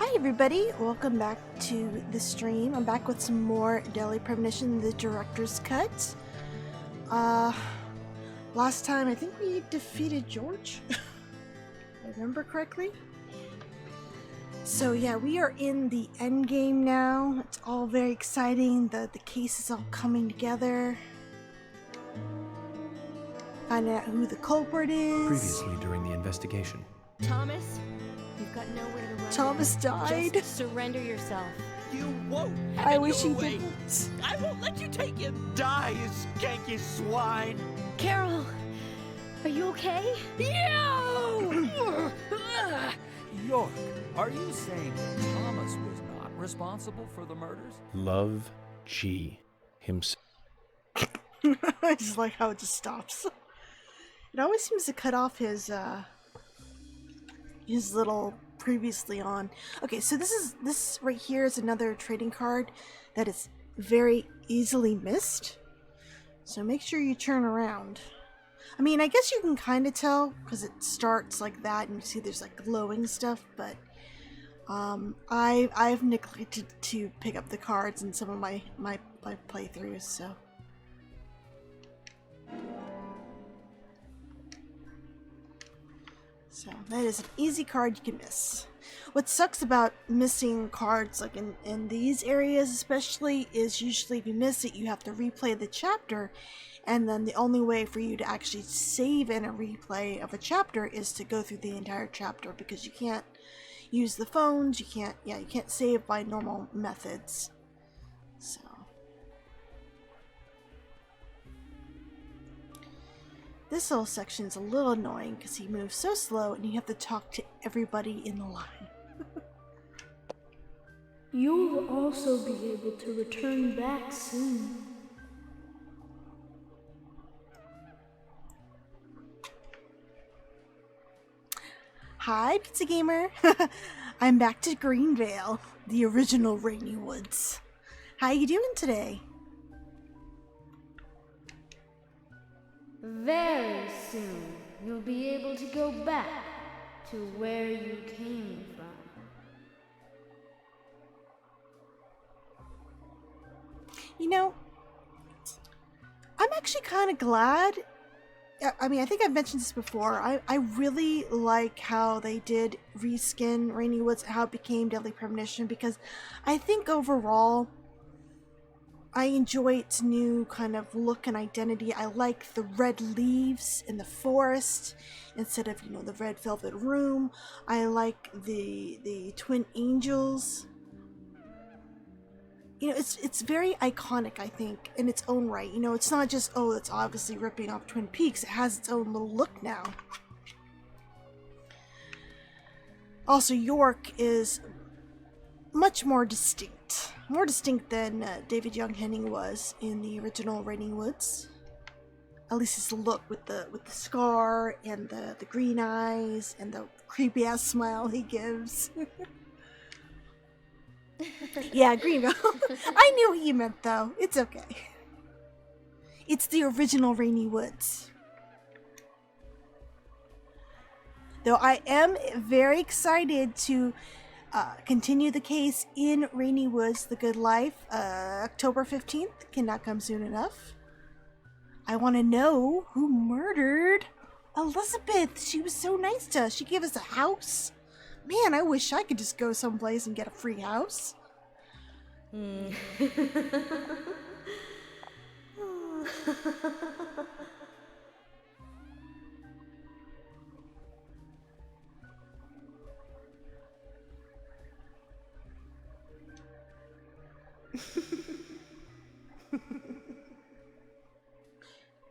Hi everybody, welcome back to the stream. I'm back with some more Daily Premonition, the director's cut. Last time I think we defeated George, if I remember correctly. So yeah, we are in the end game now. It's all very exciting. The case is all coming together. Find out who the culprit is. Previously during the investigation. Thomas, you've got nowhere to run. Thomas died. Just surrender yourself. You won't. I have wish it he your way. didn't. I won't let you take him. Die, you skanky swine. Carol, are you okay? York, are you saying Thomas was not responsible for the murders? Love G himself. I just like how it just stops. It always seems to cut off his little previously on. Okay, so this right here is another trading card that is very easily missed. So make sure you turn around. I mean, I guess you can kind of tell because it starts like that and you see there's like glowing stuff, but I've neglected to pick up the cards in some of my playthroughs, so. So that is an easy card you can miss. What sucks about missing cards, like in these areas especially, is usually if you miss it, you have to replay the chapter, and then the only way for you to actually save in a replay of a chapter is to go through the entire chapter, because you can't use the phones, you can't save by normal methods. So. This whole section is a little annoying because he moves so slow and you have to talk to everybody in the line. You will also be able to return back soon. Hi, Pizza Gamer. I'm back to Greenvale, the original Rainy Woods. How you doing today? Very soon, you'll be able to go back to where you came from. You know, I'm actually kind of glad. I mean, I think I've mentioned this before. I really like how they did reskin Rainy Woods, how it became Deadly Premonition, because I think overall I enjoy its new kind of look and identity. I like the red leaves in the forest instead of, you know, the red velvet room. I like the twin angels. You know, it's very iconic, I think, in its own right. You know, it's not just, oh, it's obviously ripping off Twin Peaks. It has its own little look now. Also, York is much more distinct than David Young Henning was in the original Raining Woods. At least his look with the scar and the green eyes and the creepy ass smile he gives. Yeah, Greenville. I knew what you meant though. It's okay. It's the original Rainy Woods. Though I am very excited to continue the case in Rainy Woods, The Good Life. October 15th cannot come soon enough. I want to know who murdered Elizabeth. She was so nice to us. She gave us a house. Man, I wish I could just go someplace and get a free house.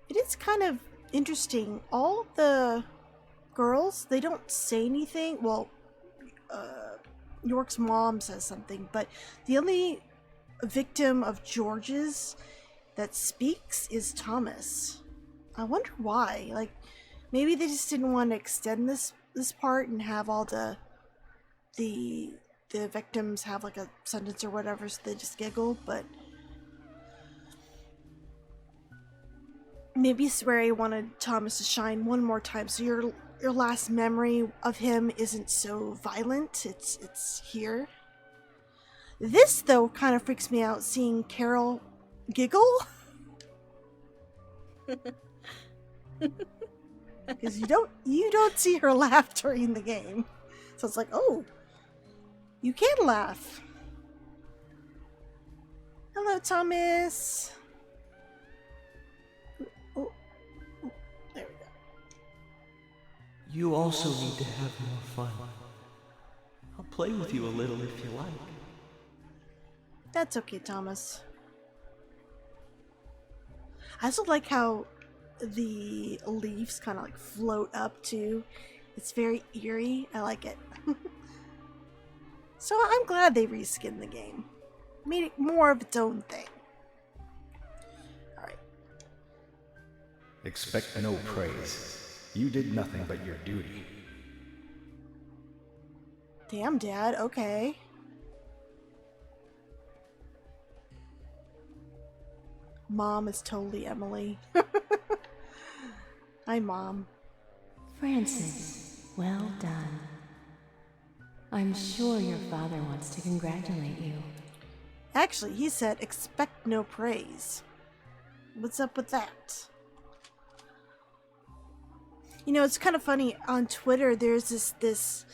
It is kind of interesting. All the girls, they don't say anything. Well, York's mom says something, but the only victim of George's that speaks is Thomas. I wonder why. Like, maybe they just didn't want to extend this part and have all the victims have like a sentence or whatever, so they just giggle, but maybe Swery wanted Thomas to shine one more time. So you're your last memory of him isn't so violent. It's here. This though kind of freaks me out, seeing Carol giggle. Because you don't see her laugh during the game. So it's like, oh, you can laugh. Hello, Thomas. Oh, there we go. You also need to have more fun. I'll play with you a little if you like. That's okay, Thomas. I also like how the leaves kind of like float up too. It's very eerie. I like it. So I'm glad they reskinned the game. Made it more of its own thing. Alright. Expect no praise. You did nothing but your duty. Damn, Dad. Okay. Mom is totally Emily. Hi, Mom. Francis, well done. I'm sure your father wants to congratulate you. Actually, he said, expect no praise. What's up with that? You know, it's kind of funny. On Twitter, there's this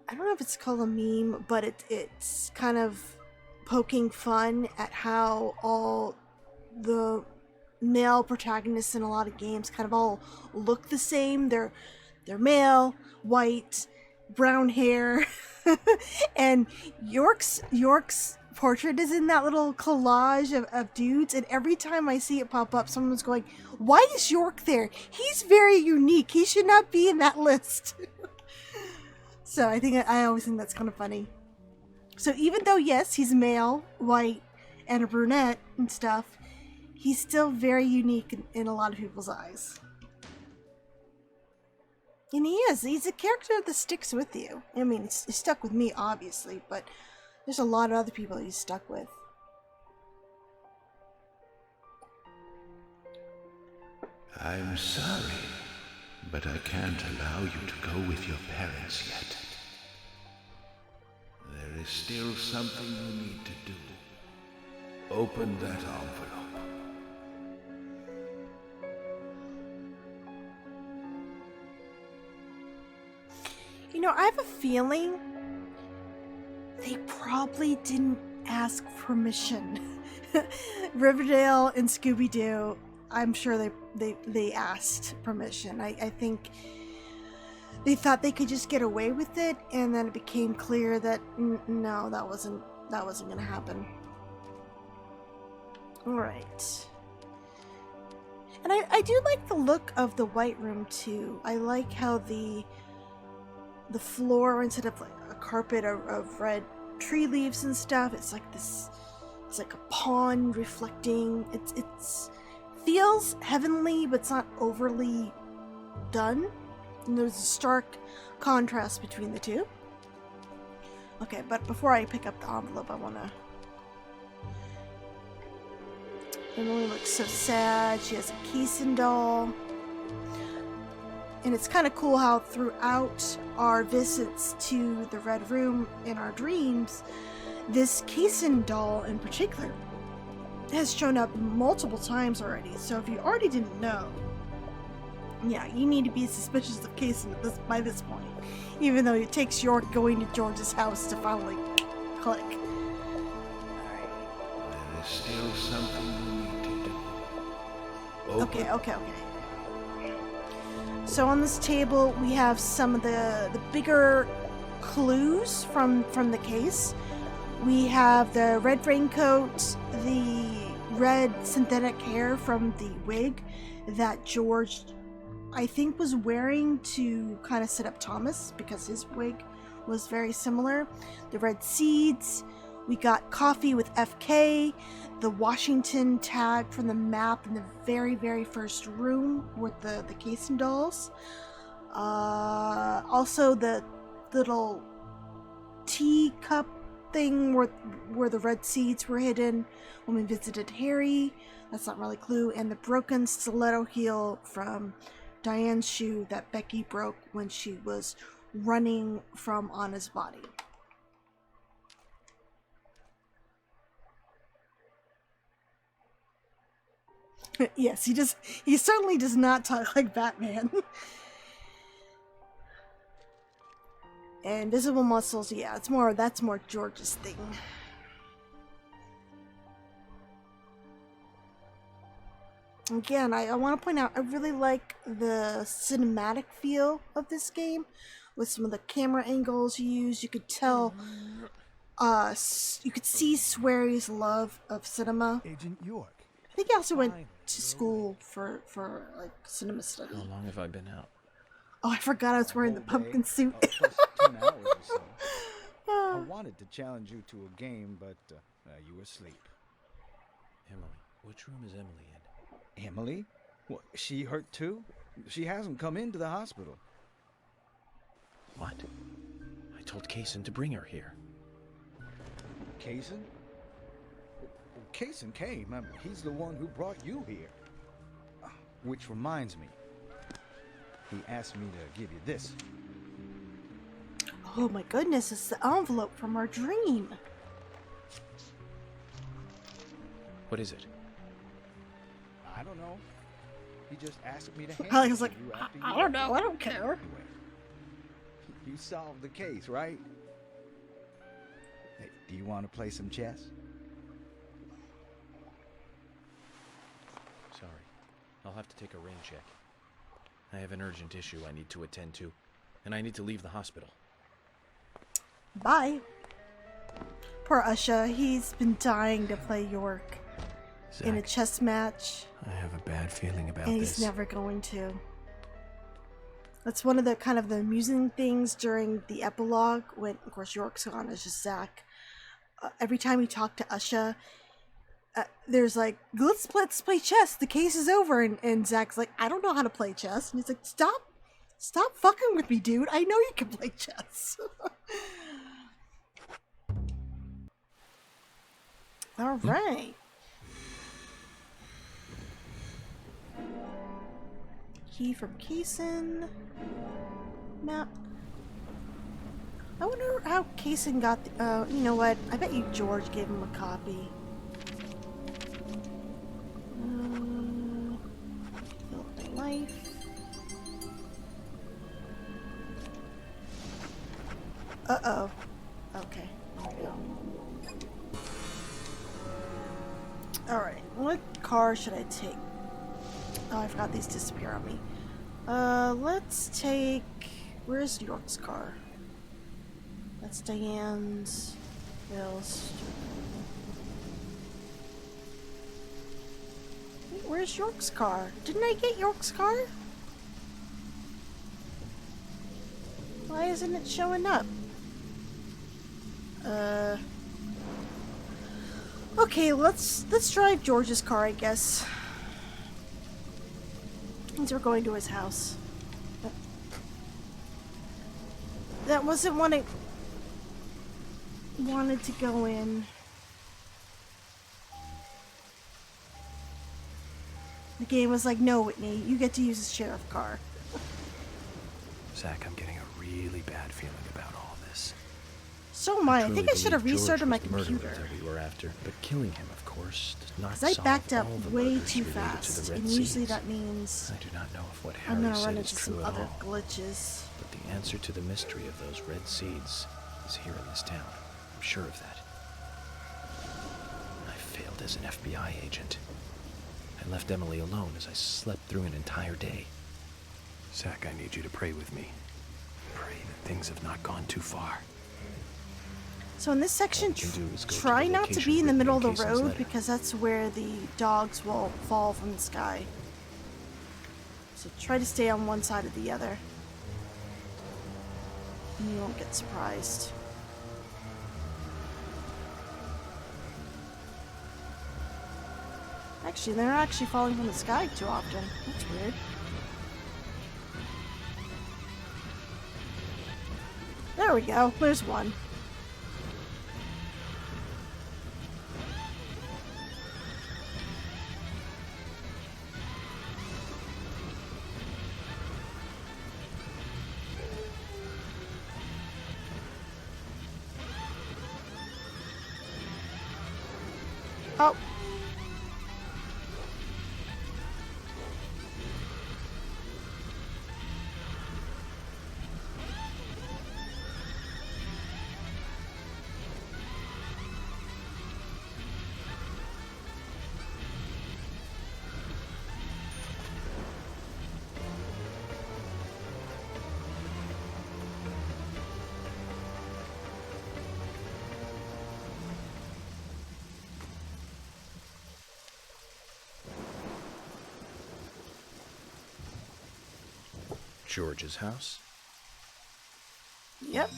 I don't know if it's called a meme, but it's kind of poking fun at how all the male protagonists in a lot of games kind of all look the same. They're male, white, brown hair, and York's portrait is in that little collage of dudes, and every time I see it pop up, someone's going, why is York there? He's very unique. He should not be in that list. So I always think that's kind of funny. So even though, yes, he's male, white, and a brunette and stuff, he's still very unique in a lot of people's eyes. And he is. He's a character that sticks with you. I mean, it's stuck with me, obviously, but there's a lot of other people he's stuck with. I'm sorry, but I can't allow you to go with your parents yet. There is still something you need to do. Open that envelope. You know, I have a feeling they probably didn't ask permission. Riverdale and Scooby-Doo, I'm sure they asked permission. I think they thought they could just get away with it, and then it became clear that no, that wasn't going to happen. All right. And I do like the look of the White Room too. I like how the floor, instead of like a carpet of red tree leaves and stuff, it's like a pond reflecting. It's feels heavenly, but it's not overly done. And there's a stark contrast between the two. Okay, but before I pick up the envelope, I want to... Emily looks so sad. She has a Keyson doll. And it's kind of cool how throughout our visits to the Red Room in our dreams, this Keyson doll in particular has shown up multiple times already. So if you already didn't know, yeah, you need to be suspicious of Keyson by this point. Even though it takes York going to George's house to finally click. Alright. There is still something you need to do. Okay. So on this table, we have some of the bigger clues from the case. We have the red raincoat, the red synthetic hair from the wig that George, I think, was wearing to kind of set up Thomas, because his wig was very similar. The red seeds. We got coffee with FK, the Washington tag from the map in the very, very first room with the Keyson dolls. Also the little teacup thing where the red seeds were hidden when we visited Harry. That's not really a clue. And the broken stiletto heel from Diane's shoe that Becky broke when she was running from Anna's body. Yes, he certainly does not talk like Batman. And invisible muscles, yeah, that's more George's thing. Again, I want to point out, I really like the cinematic feel of this game with some of the camera angles you use. You could tell, you could see Swery's love of cinema. Agent York. I think he also went to school for like cinema study. How long have I been out? Oh, I forgot I was wearing the pumpkin suit. Plus 10 hours or so. I wanted to challenge you to a game, but you were asleep. Emily. Which room is Emily in? Emily? What, she hurt too? She hasn't come into the hospital. What? I told Kaysen to bring her here. Kaysen? Kaysen came. He's the one who brought you here. Which reminds me. He asked me to give you this. Oh my goodness, it's the envelope from our dream. What is it? I don't know. He just asked me to hand I it was to like, you after I you don't left. know, I don't care. Anyway, you solved the case, right? Hey, do you want to play some chess? Sorry. I'll have to take a rain check. I have an urgent issue I need to attend to, and I need to leave the hospital. Bye. Poor Usha, he's been dying to play York in a Zach, chess match, I have a bad feeling about and this. he's never going to. That's one of the kind of the amusing things during the epilogue when, of course, York's gone. It's just Zach. Every time he talked to Usha, there's like, let's play chess. The case is over, and Zach's like, I don't know how to play chess, and he's like, stop fucking with me, dude. I know you can play chess. All right. Key from Kaysen. Map. I wonder how Kaysen got the, you know what? I bet you George gave him a copy. Build my life. Uh-oh. Okay, there we go. Alright, what car should I take? Oh, I forgot these disappear on me. Let's take... Where's York's car? That's Diane's. Bill's. Wait, where's York's car? Didn't I get York's car? Why isn't it showing up? Okay, let's drive George's car, I guess. Since we're going to his house. That wasn't what I wanted to go in. The game was like, no, Whitney, you get to use the sheriff car. Zach, I'm getting a really bad feeling about all this. So am I. I truly think I should have believe George restarted my was the murderer computer. that we were after, but killing him, of course, does not Because I solve backed up all the way murders too related to fast, the Red and usually Seeds. that means I do not know if what I'm Harry gonna said run is into true some at other all. glitches. But the answer to the mystery of those Red Seeds is here in this town. I'm sure of that. I failed as an FBI agent. I left Emily alone as I slept through an entire day. Zach, I need you to pray with me. Pray that things have not gone too far. So in this section, All you can do is go to try the not to location be in the written middle in of the Kaysen's road letter. because that's where the dogs will fall from the sky. So try to stay on one side or the other. And you won't get surprised. Actually, they're not actually falling from the sky too often. That's weird. There we go. There's one. Oh. George's house? Yep.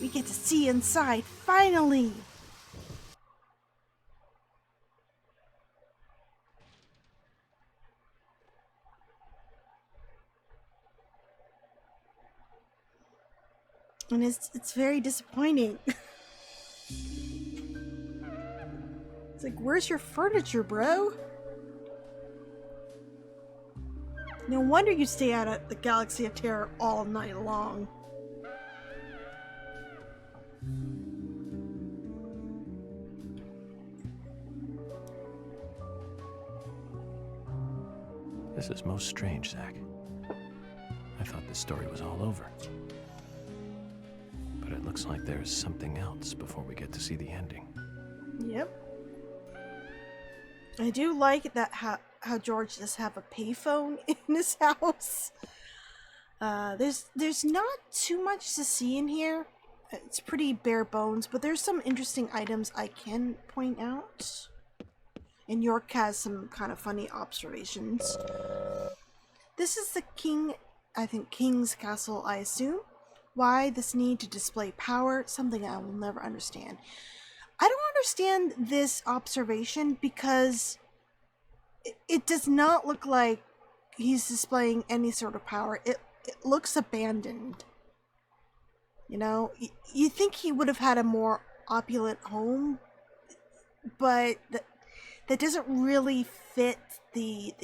We get to see inside, finally! And it's very disappointing. It's like, where's your furniture, bro? No wonder you stay out at the Galaxy of Terror all night long. This is most strange, Zach. I thought this story was all over. But it looks like there's something else before we get to see the ending. Yep. I do like that how George does have a payphone in his house. There's not too much to see in here. It's pretty bare bones, but there's some interesting items I can point out. And York has some kind of funny observations. This is the King's castle, I assume. Why this need to display power? Something I will never understand. I don't understand this observation because it does not look like he's displaying any sort of power. It looks abandoned. You know, you think he would have had a more opulent home, but that doesn't really fit the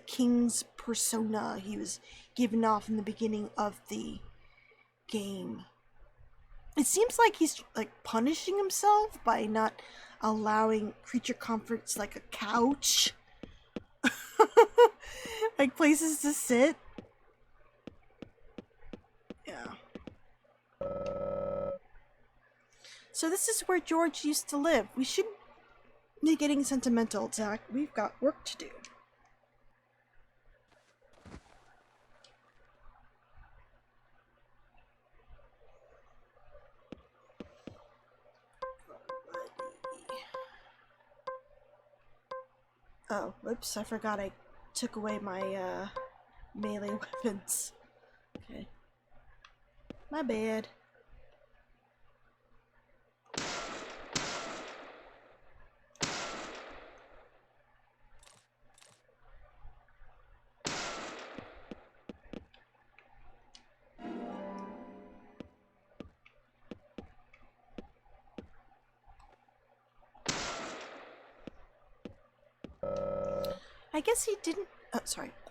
king's persona he was given off in the beginning of the game. It seems like he's like punishing himself by not allowing creature comforts like a couch, like places to sit. Yeah. So this is where George used to live. We shouldn't be getting sentimental, Zach. We've got work to do. Oh, whoops, I forgot I took away my melee weapons. Okay. My bad.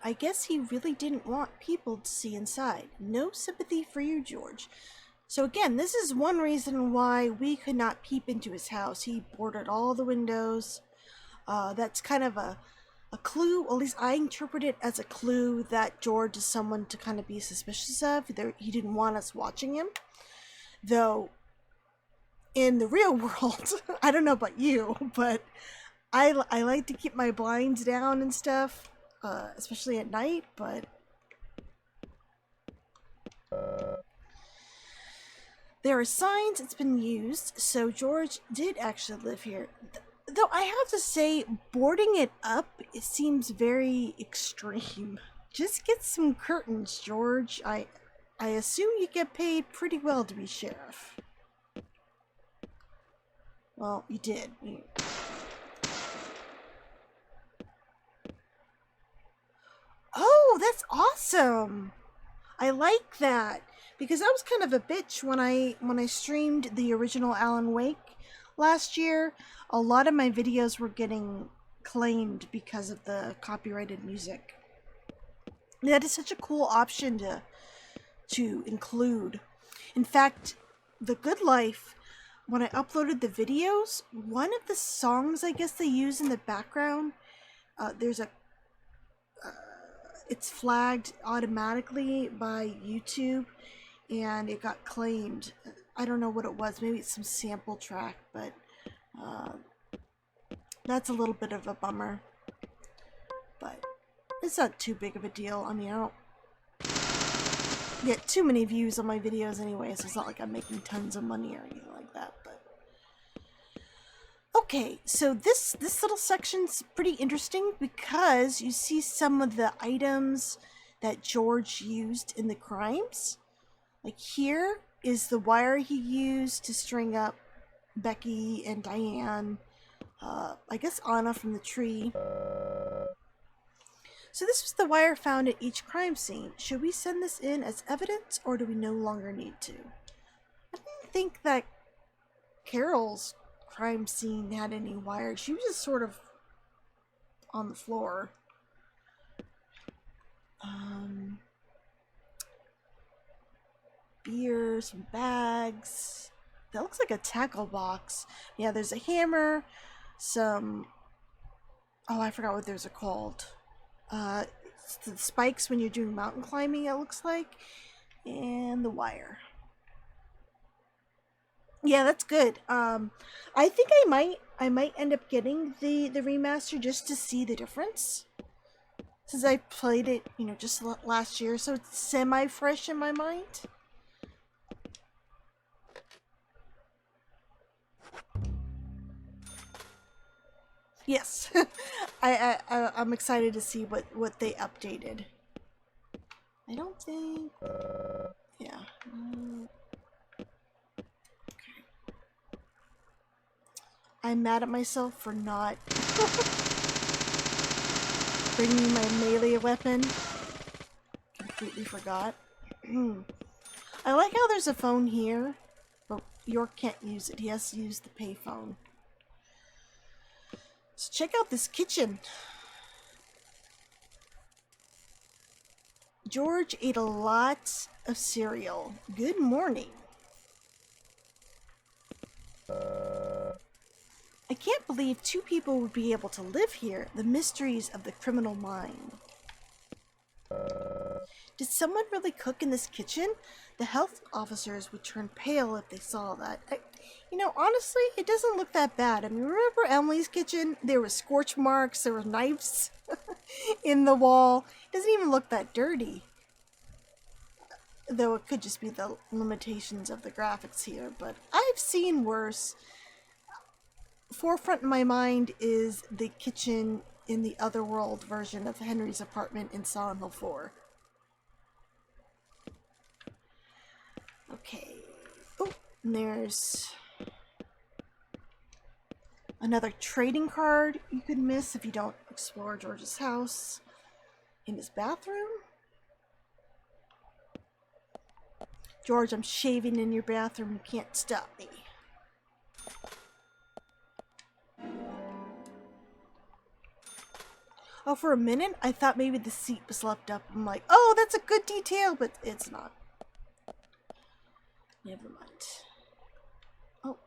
I guess he really didn't want people to see inside. No sympathy for you, George. So again, this is one reason why we could not peep into his house. He boarded all the windows. That's kind of a clue, at least I interpret it as a clue that George is someone to kind of be suspicious of. He didn't want us watching him. Though, in the real world, I don't know about you, but I like to keep my blinds down and stuff, especially at night, but there are signs it's been used, so George did actually live here. Though I have to say, boarding it up, it seems very extreme. Just get some curtains, George. I assume you get paid pretty well to be sheriff. Well, you did. Oh, that's awesome! I like that because I was kind of a bitch when I streamed the original Alan Wake last year. A lot of my videos were getting claimed because of the copyrighted music. That is such a cool option to include. In fact, The Good Life when I uploaded the videos, one of the songs I guess they use in the background, there's a it's flagged automatically by YouTube, and it got claimed. I don't know what it was. Maybe it's some sample track, but that's a little bit of a bummer. But it's not too big of a deal. I mean, I don't get too many views on my videos anyway, so it's not like I'm making tons of money or anything like that. But okay, so this little section's pretty interesting because you see some of the items that George used in the crimes. Like here is the wire he used to string up Becky and Diane. I guess Anna from the tree. So this was the wire found at each crime scene. Should we send this in as evidence, or do we no longer need to? I didn't think that Carol's crime scene had any wire. She was just sort of on the floor. Beer, some bags. That looks like a tackle box. Yeah, there's a hammer, some... Oh, I forgot what those are called. It's the spikes when you're doing mountain climbing, it looks like. And the wire. Yeah, that's good. I think I might end up getting the remaster just to see the difference. Since I played it, you know, just last year, so it's semi-fresh in my mind. Yes, I'm excited to see what they updated. I don't think, yeah. Okay. I'm mad at myself for not bringing my melee weapon. Completely forgot. I like how there's a phone here, but York can't use it. He has to use the payphone. So check out this kitchen. George ate a lot of cereal. Good morning. I can't believe two people would be able to live here. The mysteries of the criminal mind. Did someone really cook in this kitchen? The health officers would turn pale if they saw that. You know, honestly, it doesn't look that bad. I mean, remember Emily's kitchen? There were scorch marks, there were knives in the wall. It doesn't even look that dirty. Though it could just be the limitations of the graphics here, but I've seen worse. Forefront in my mind is the kitchen in the Otherworld version of Henry's apartment in Silent Hill 4. Okay. Oh, and there's another trading card you could miss if you don't explore George's house. In his bathroom? George, I'm shaving in your bathroom. You can't stop me. Oh, for a minute, I thought maybe the seat was left up. I'm like, oh, that's a good detail, but it's not. Never mind. Oh,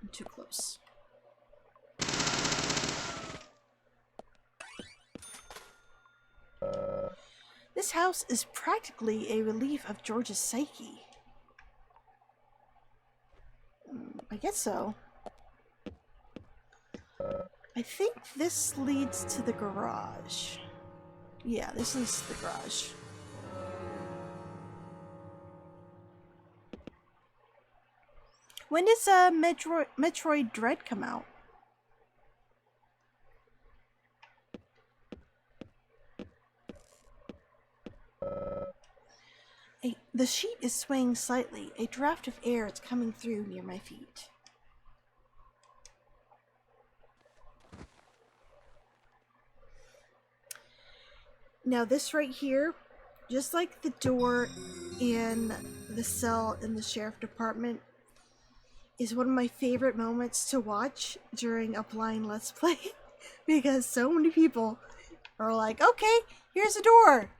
I'm too close. This house is practically a relief of George's psyche. I guess so. I think this leads to the garage. Yeah, this is the garage. When does Metroid Dread come out? The sheet is swaying slightly. A draft of air is coming through near my feet. Now this right here, just like the door in the cell in the sheriff department, is one of my favorite moments to watch during a blind Let's Play. Because so many people are like, okay, here's a door.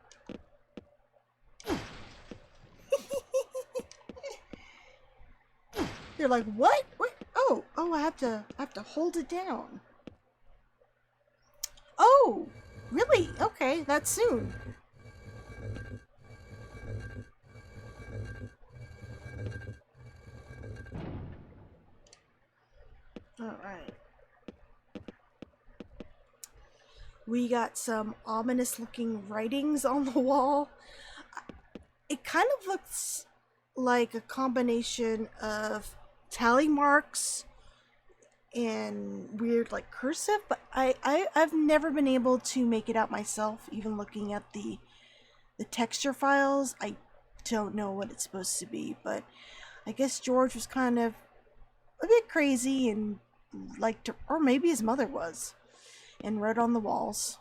They're like, what? What? I have to hold it down. Oh, really? Okay, that's soon. All right. We got some ominous looking writings on the wall. It kind of looks like a combination of tally marks and weird like cursive, but I've never been able to make it out myself, even looking at the texture files. I don't know what it's supposed to be, but I guess George was kind of a bit crazy and liked to, or maybe his mother was, and wrote on the walls.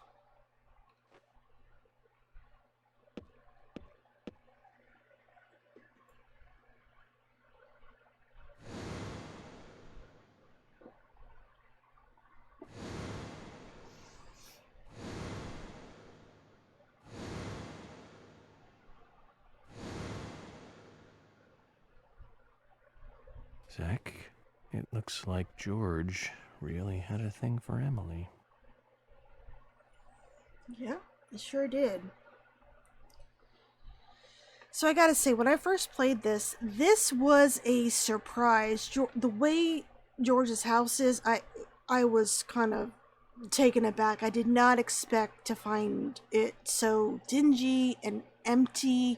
Zach, it looks like George really had a thing for Emily. Yeah, it sure did. So I gotta say, when I first played this was a surprise. The way George's house is, I was kind of taken aback. I did not expect to find it so dingy and empty,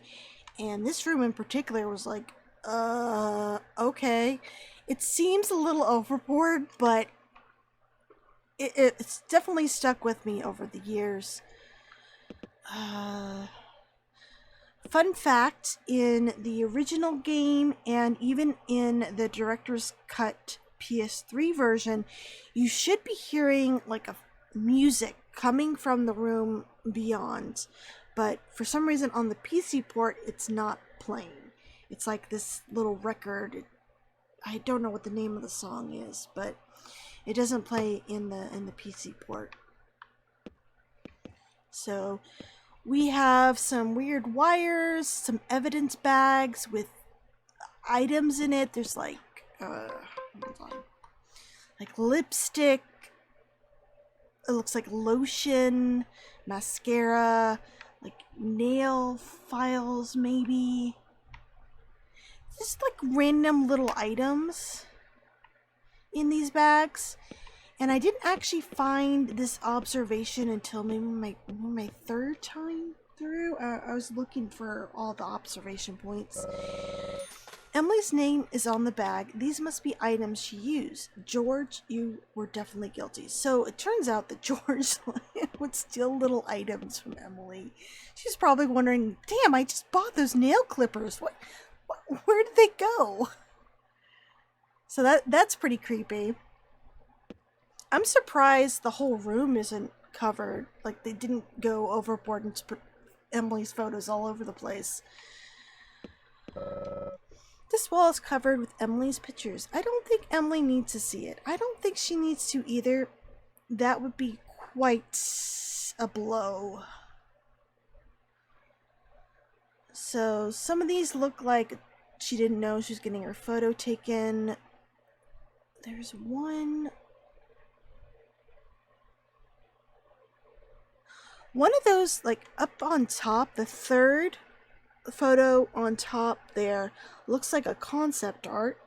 and this room in particular was like, okay. It seems a little overboard, but it's definitely stuck with me over the years. Fun fact, in the original game and even in the director's cut PS3 version, you should be hearing like a music coming from the room beyond, but for some reason on the PC port it's not playing. It's like this little record. I don't know what the name of the song is, but it doesn't play in the PC port. So we have some weird wires, some evidence bags with items in it. There's like hold on. Like lipstick. It looks like lotion, mascara, like nail files maybe. Just like random little items in these bags. And I didn't actually find this observation until maybe my third time through. I was looking for all the observation points. Emily's name is on the bag. These must be items she used. George, you were definitely guilty. So it turns out that George would steal little items from Emily. She's probably wondering, damn, I just bought those nail clippers. Where did they go? So that's pretty creepy. I'm surprised the whole room isn't covered. Like, they didn't go overboard and put Emily's photos all over the place. This wall is covered with Emily's pictures. I don't think Emily needs to see it. I don't think she needs to either. That would be quite a blow. So some of these look like she didn't know she was getting her photo taken. There's one of those, like, up on top, the third photo on top there, looks like a concept art.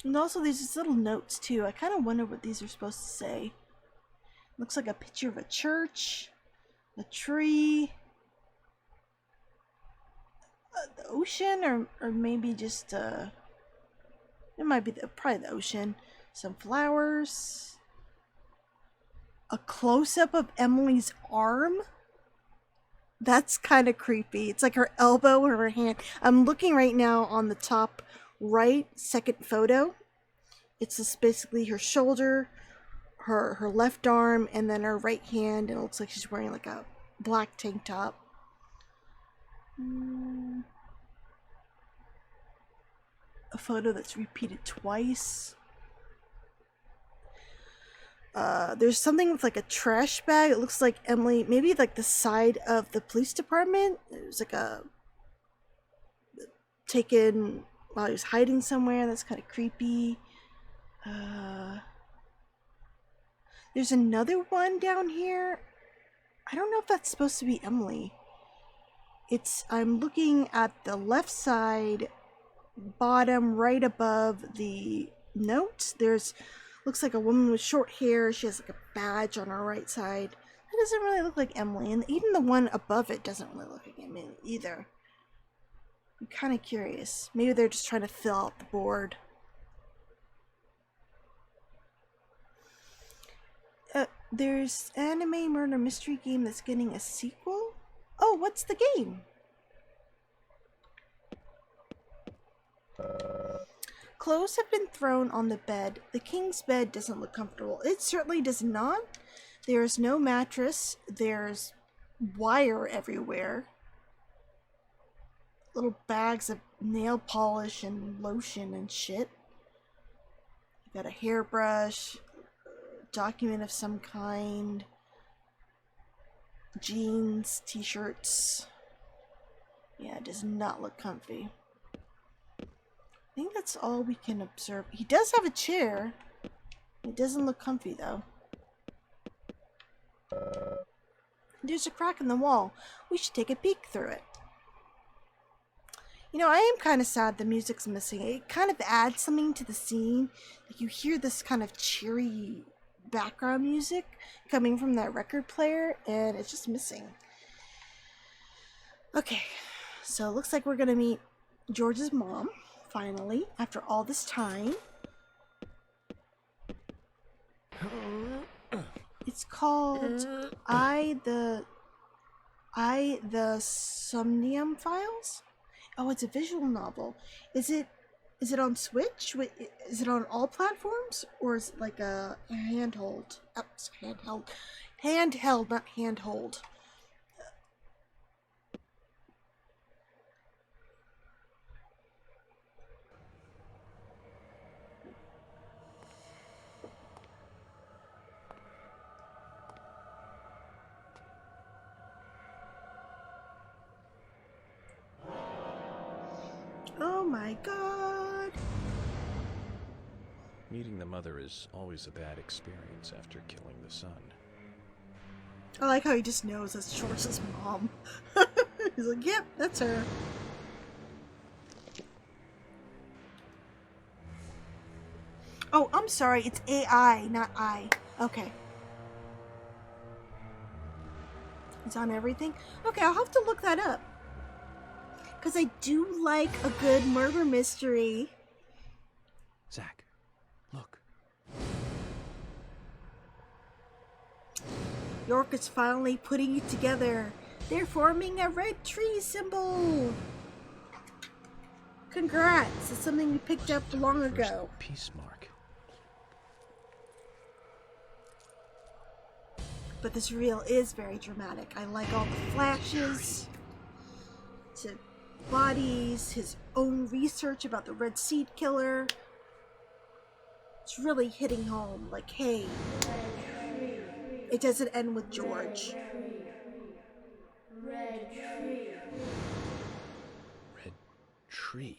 And also there's these little notes too. I kind of wonder what these are supposed to say. Looks like a picture of a church, a tree, the ocean, or maybe just it might be probably the ocean. Some flowers. A close-up of Emily's arm? That's kind of creepy. It's like her elbow or her hand. I'm looking right now on the top right, second photo. It's just basically her shoulder, her left arm, and then her right hand, and it looks like she's wearing like a black tank top. A photo that's repeated twice. There's something with like a trash bag. It looks like Emily, maybe like the side of the police department. It was like a taken while he was hiding somewhere. That's kind of creepy. There's another one down here. I don't know if that's supposed to be Emily. I'm looking at the left side, bottom, right above the note. Looks like a woman with short hair. She has like a badge on her right side. That doesn't really look like Emily. And even the one above it doesn't really look like Emily either. I'm kind of curious. Maybe they're just trying to fill out the board. There's anime murder mystery game that's getting a sequel. Oh, what's the game? Clothes have been thrown on the bed. The king's bed doesn't look comfortable. It certainly does not. There's no mattress. There's wire everywhere. Little bags of nail polish and lotion and shit. You got a hairbrush, document of some kind, jeans, t-shirts. Yeah, it does not look comfy. I think that's all we can observe. He does have a chair. It doesn't look comfy though. There's a crack in the wall. We should take a peek through it. You know, I am kind of sad the music's missing. It kind of adds something to the scene. Like you hear this kind of cheery background music coming from that record player, and it's just missing. Okay, so it looks like we're gonna meet George's mom finally after all this time. It's called the Somnium Files. Oh, it's a visual novel. Is it on Switch? Is it on all platforms, or is it like a handheld? Oh, handheld, not handhold. Oh my god. Meeting the mother is always a bad experience after killing the son. I like how he just knows that's George's mom. He's like, yep, that's her. Oh, I'm sorry, it's AI, not I. Okay. It's on everything? Okay, I'll have to look that up. Because I do like a good murder mystery. Zach, look. York is finally putting it together. They're forming a red tree symbol. Congrats. It's something we picked up long ago. Peace mark. But this reel is very dramatic. I like all the flashes to bodies, his own research about the Red Seed Killer. It's really hitting home. Like, hey, it doesn't end with George. Red tree. Red tree.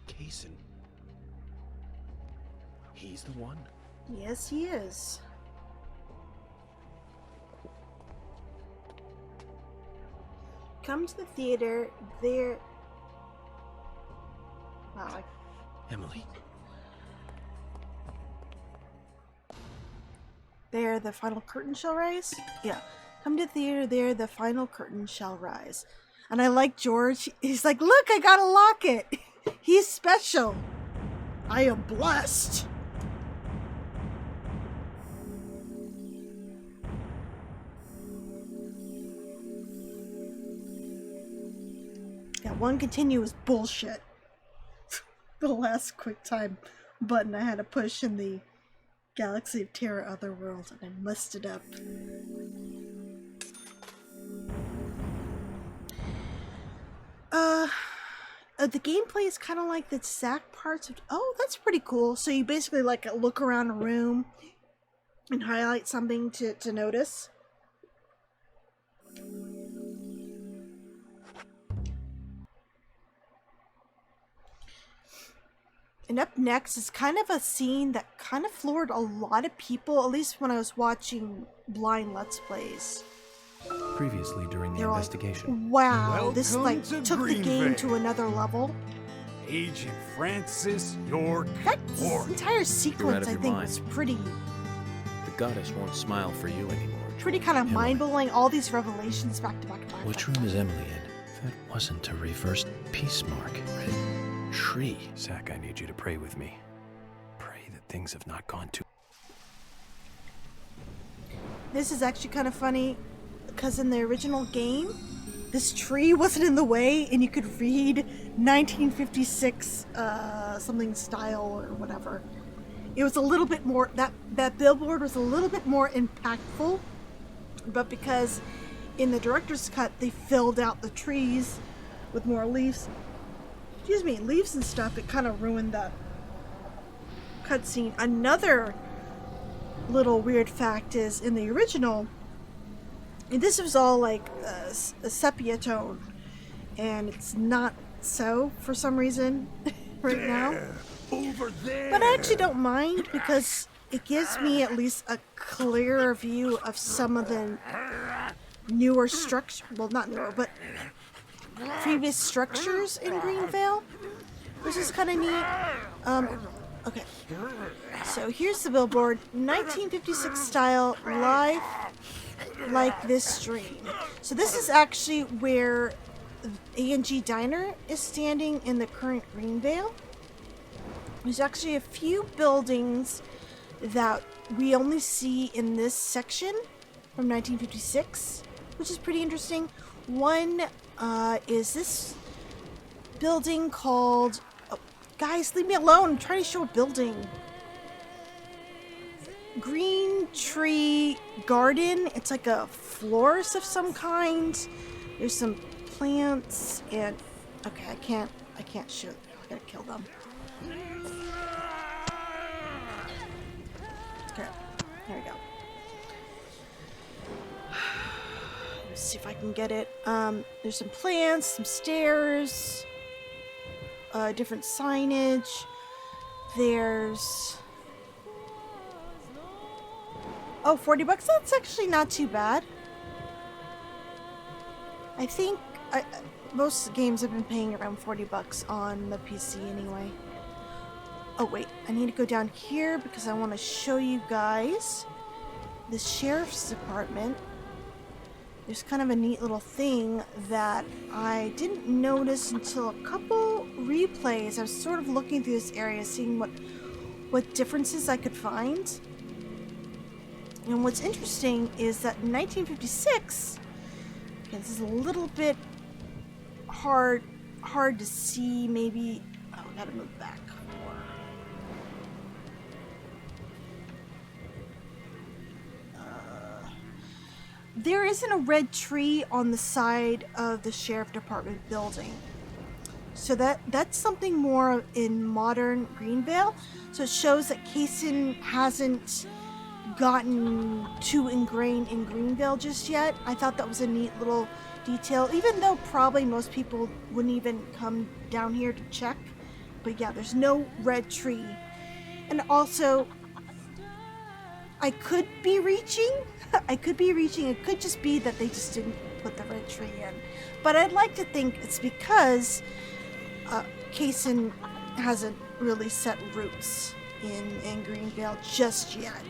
Kaysen. He's the one? Yes, he is. Come to the theater. There. Wow. Emily. There, the final curtain shall rise? Yeah. Come to the theater. There, the final curtain shall rise. And I like George. He's like, look, I got a locket. He's special. I am blessed. That one continuous bullshit. The last QuickTime button I had to push in the Galaxy of Terror Otherworld, and I messed it up. the gameplay is kind of like the Zack parts. Oh, that's pretty cool. So you basically like look around a room and highlight something to notice. And up next is kind of a scene that kind of floored a lot of people, at least when I was watching blind Let's Plays. Previously during the They're like, investigation. wow, this Welcome like to took the game Greenvale. to another level. Agent Francis York That Ward. entire You're out sequence, of I your think, mind. was pretty The goddess won't smile for you anymore. kind of Emily. mind-blowing. All these revelations back to back to back. Which room is Emily in? That wasn't a reversed peace mark. Red tree. Zack, I need you to pray with me. Pray that things have not gone too... This is actually kind of funny, because in the original game, this tree wasn't in the way, and you could read 1956 something style or whatever. It was a little bit more, that billboard was a little bit more impactful, but because in the director's cut they filled out the trees with more leaves, leaves and stuff, it kind of ruined that cutscene. Another little weird fact is in the original, and this was all like a sepia tone, and it's not so for some reason right now. Over there. But I actually don't mind, because it gives me at least a clearer view of some of the newer structure, well, not newer, but previous structures in Greenvale, which is kind of neat. Okay, so here's the billboard: 1956 style, live like this dream. So this is actually where A&G Diner is standing in the current Greenvale. There's actually a few buildings that we only see in this section from 1956, which is pretty interesting. One is this building called... Oh, guys, leave me alone. I'm trying to show a building. Green Tree Garden. It's like a florist of some kind. There's some plants and... Okay, I can't show... I gotta kill them. Okay, there we go. Let's see if I can get it. There's some plants, some stairs, different signage. There's... Oh, $40? That's actually not too bad. I think most games have been paying around $40 on the PC anyway. Oh wait, I need to go down here because I want to show you guys the sheriff's department. There's kind of a neat little thing that I didn't notice until a couple replays. I was sort of looking through this area, seeing what differences I could find. And what's interesting is that in 1956, okay, this is a little bit hard to see, maybe. Oh, I gotta move back. There isn't a red tree on the side of the sheriff department building. So that's something more in modern Greenvale. So it shows that Kaysen hasn't gotten too ingrained in Greenvale just yet. I thought that was a neat little detail, even though probably most people wouldn't even come down here to check. But yeah, there's no red tree. And also, I could be reaching. It could just be that they just didn't put the red tree in. But I'd like to think it's because Kaysen hasn't really set roots in Greenvale just yet.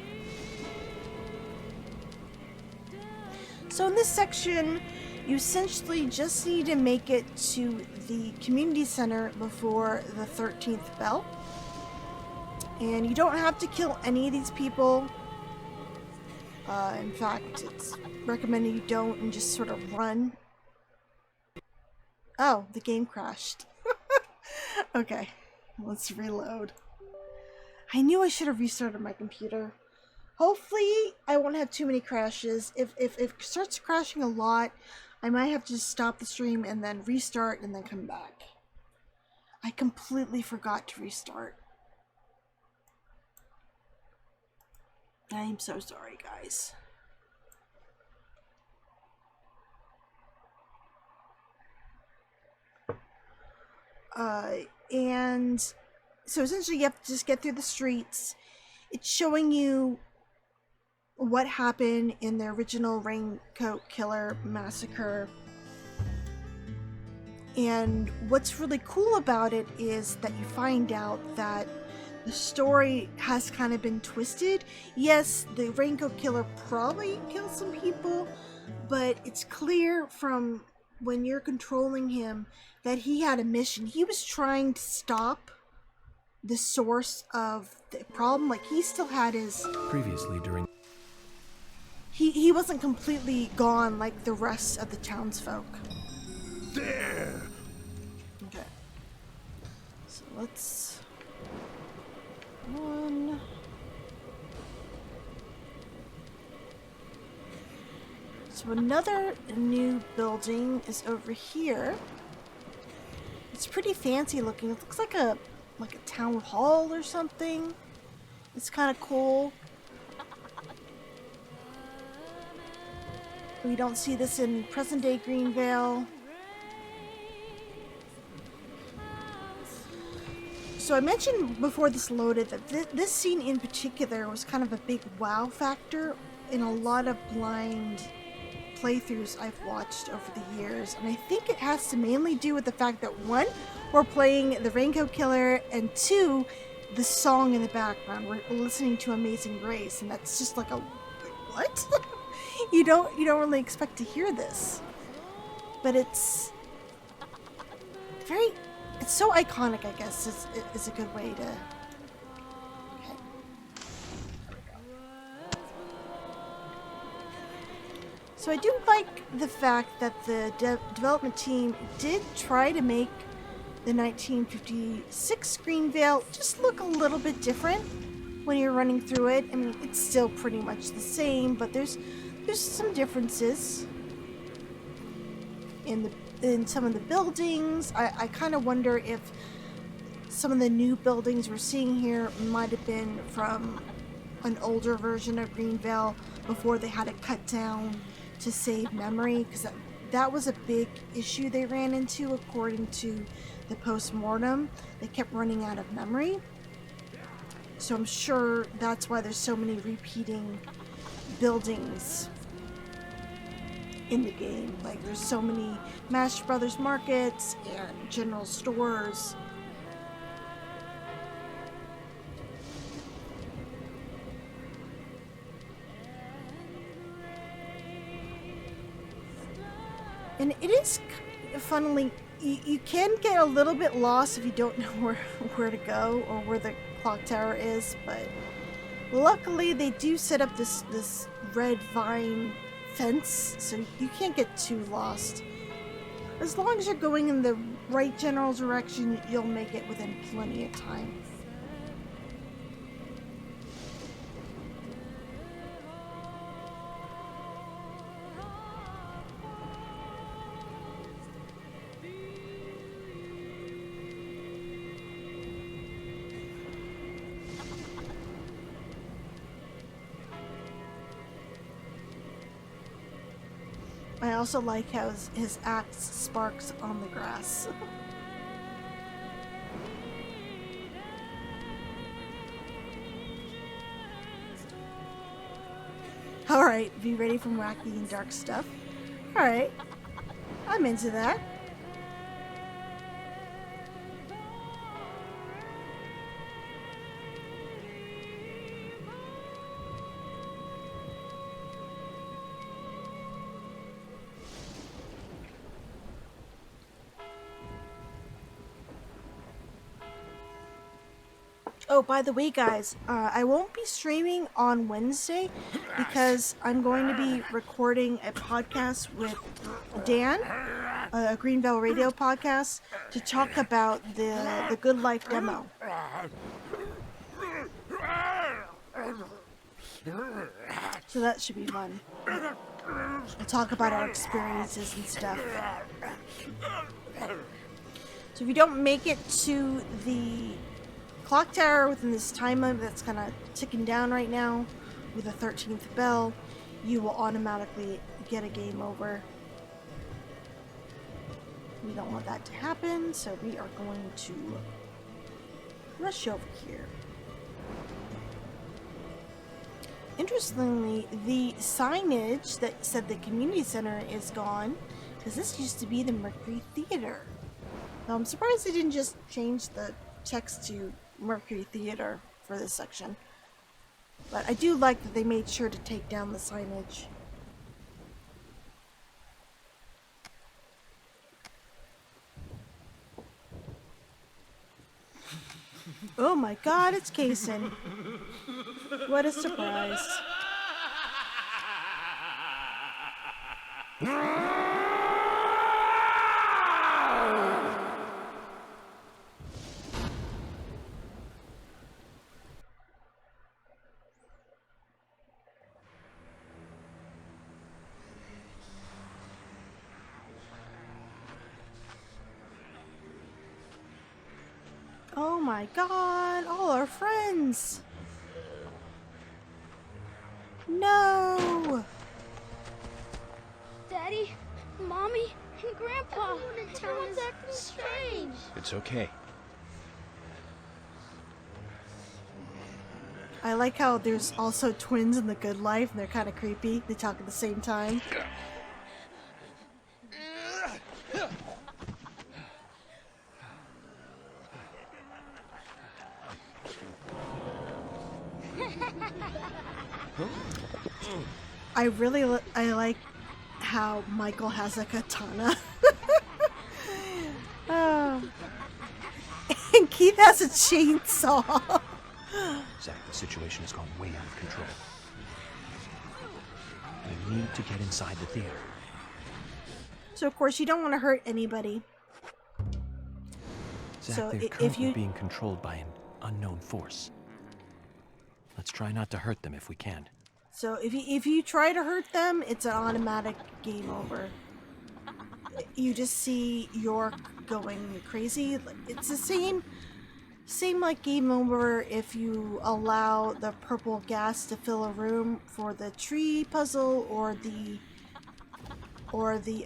So in this section, you essentially just need to make it to the community center before the 13th bell. And you don't have to kill any of these people. In fact, it's recommended you don't and just sort of run. Oh, the game crashed. Okay, let's reload. I knew I should have restarted my computer. Hopefully, I won't have too many crashes. If it starts crashing a lot, I might have to just stop the stream and then restart and then come back. I completely forgot to restart. I am so sorry, guys. And so essentially you have to just get through the streets. It's showing you what happened in the original Raincoat Killer massacre. And what's really cool about it is that you find out that the story has kind of been twisted. Yes, the Raincoat Killer probably killed some people, but it's clear from when you're controlling him that he had a mission. He was trying to stop the source of the problem. Like, he still had his... Previously during... He wasn't completely gone like the rest of the townsfolk. There! Okay. So let's... One... So another new building is over here. It's pretty fancy looking. It looks like a town hall or something. It's kind of cool. We don't see this in present day Greenvale. So I mentioned before this loaded that this scene in particular was kind of a big wow factor in a lot of blind playthroughs I've watched over the years, and I think it has to mainly do with the fact that one, we're playing the Raincoat Killer, and two, the song in the background. We're listening to Amazing Grace, and that's just like a what? you don't really expect to hear this, but it's so iconic, I guess is a good way to. Okay. So I do like the fact that the development team did try to make the 1956 Greenvale just look a little bit different when you're running through it. I mean, it's still pretty much the same, but there's some differences in some of the buildings. I kind of wonder if some of the new buildings we're seeing here might have been from an older version of Greenvale before they had to cut down to save memory, because that was a big issue they ran into according to the post-mortem. They kept running out of memory. So I'm sure that's why there's so many repeating buildings in the game. Like, there's so many Mash Brothers markets and general stores. And it is, funnily, you can get a little bit lost if you don't know where to go or where the clock tower is, but luckily they do set up this red vine fence, so you can't get too lost. As long as you're going in the right general direction, you'll make it within plenty of time. I also like how his axe sparks on the grass. Alright, be ready for wacky and dark stuff. Alright, I'm into that. Oh, by the way, guys, I won't be streaming on Wednesday because I'm going to be recording a podcast with Dan, a Greenville Radio podcast, to talk about the Good Life demo. So that should be fun. We'll talk about our experiences and stuff. So if you don't make it to the clock tower within this time limit that's kind of ticking down right now with the 13th bell, you will automatically get a game over. We don't want that to happen, so we are going to rush over here. Interestingly, the signage that said the community center is gone, because this used to be the Mercury Theater. Now, I'm surprised they didn't just change the text to Mercury Theater for this section. But I do like that they made sure to take down the signage. Oh my god, it's Kason. What a surprise. Oh my god, all our friends! No! Daddy, Mommy, and Grandpa. Everyone in town is acting strange. It's okay. I like how there's also twins in the good life and they're kind of creepy. They talk at the same time. I like how Michael has a katana. Oh. And Keith has a chainsaw. Zach, the situation has gone way out of control. We need to get inside the theater. So of course you don't want to hurt anybody. Zach, So they're if currently you being controlled by an unknown force. Let's try not to hurt them if we can. So if you try to hurt them, it's an automatic game over. You just see York going crazy. It's the same like game over if you allow the purple gas to fill a room for the tree puzzle or the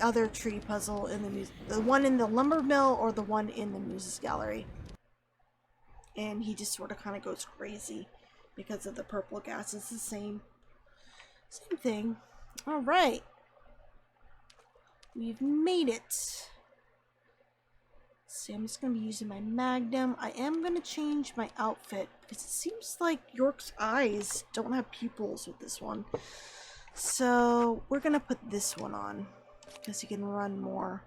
other tree puzzle in the one in the lumber mill or the one in the Muses Gallery. And he just sort of kind of goes crazy because of the purple gas. It's the same thing. All right. We've made it. See, I'm just going to be using my Magnum. I am going to change my outfit because it seems like York's eyes don't have pupils with this one. So we're going to put this one on because he can run more.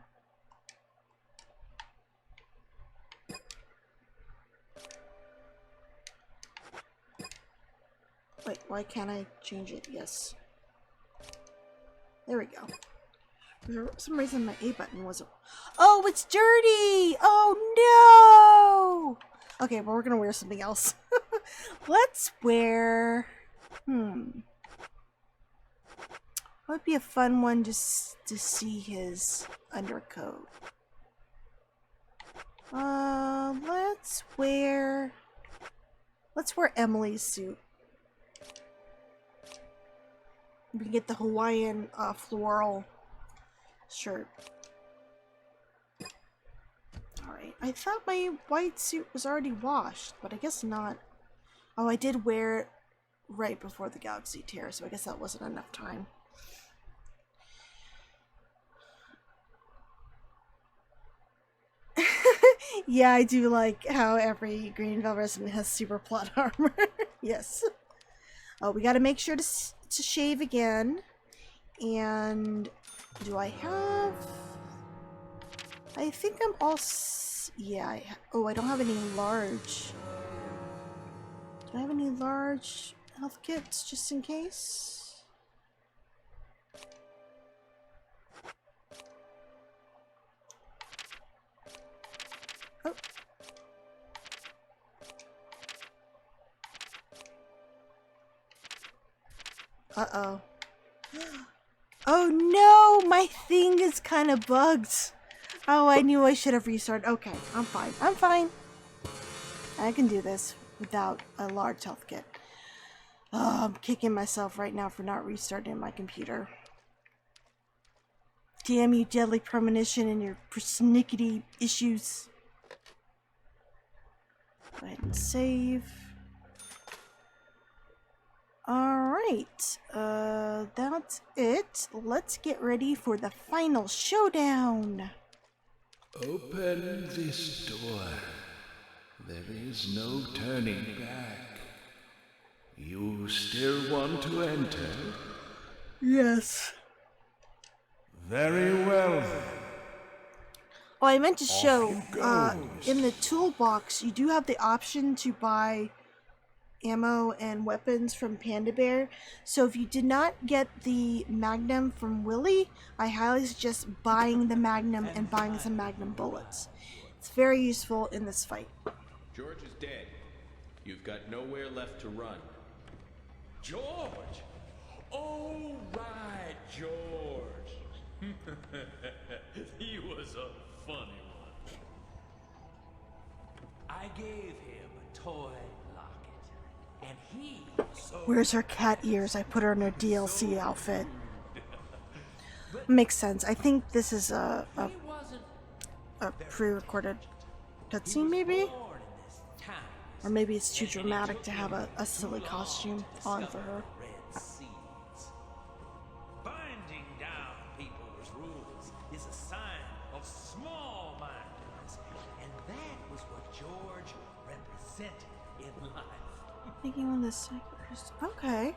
Wait, why can't I change it? Yes. There we go. For some reason my A button wasn't... Oh, it's dirty! Oh, no! Okay, well, we're gonna wear something else. Let's wear... What would be a fun one just to see his undercoat? Let's wear Emily's suit. We can get the Hawaiian floral shirt. Alright, I thought my white suit was already washed, but I guess not. Oh, I did wear it right before the galaxy tear, so I guess that wasn't enough time. Yeah, I do like how every Greenville resident has super plot armor. Yes. Oh, we gotta make sure to shave again. And do I have... I think I'm all... Yeah, oh, I don't have any large. Do I have any large health kits just in case? Oh. Uh-oh. Oh no! My thing is kind of bugged. Oh, I knew I should have restarted. Okay, I'm fine. I'm fine. I can do this without a large health kit. Oh, I'm kicking myself right now for not restarting my computer. Damn you, deadly premonition, and your persnickety issues. Go ahead and save. Alright, that's it. Let's get ready for the final showdown. Open this door. There is no turning back. You still want to enter? Yes. Very well. Oh, I meant to show, in the toolbox, you do have the option to buy ammo and weapons from Panda Bear. So if you did not get the Magnum from Willy, I highly suggest buying the Magnum and buying some Magnum bullets. It's very useful in this fight. George is dead. You've got nowhere left to run. George! Oh, right, George. He was a funny one. I gave him a toy locket, and he so... Where's her cat ears? I put her in her DLC outfit. Makes sense. I think this is a pre-recorded cutscene, maybe? Or maybe it's too dramatic to have a silly costume on for her. Binding down people's rules is a sign of small-mindedness, and that was what George represented in life. Thinking on this cyclist. Okay.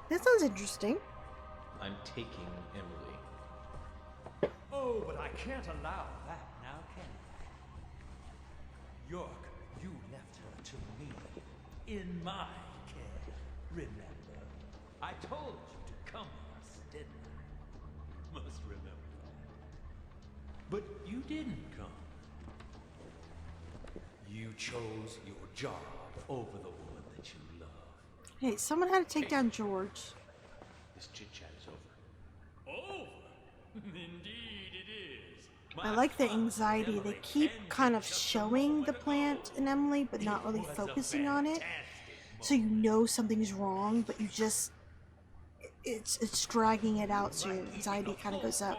That sounds interesting. I'm taking Emily. Oh, but I can't allow that now, can I? York, you left her to me, in my care. Remember, I told you to come with us, didn't I? Must remember that. But you didn't come. You chose your job over the woman that you love. Hey, someone had to take down George. This chit-chat is over. Over? Indeed it is. I like the anxiety. They keep kind of showing the plant in Emily, but not really focusing on it. So you know something's wrong, but you just... It's dragging it out, so your anxiety kind of goes up.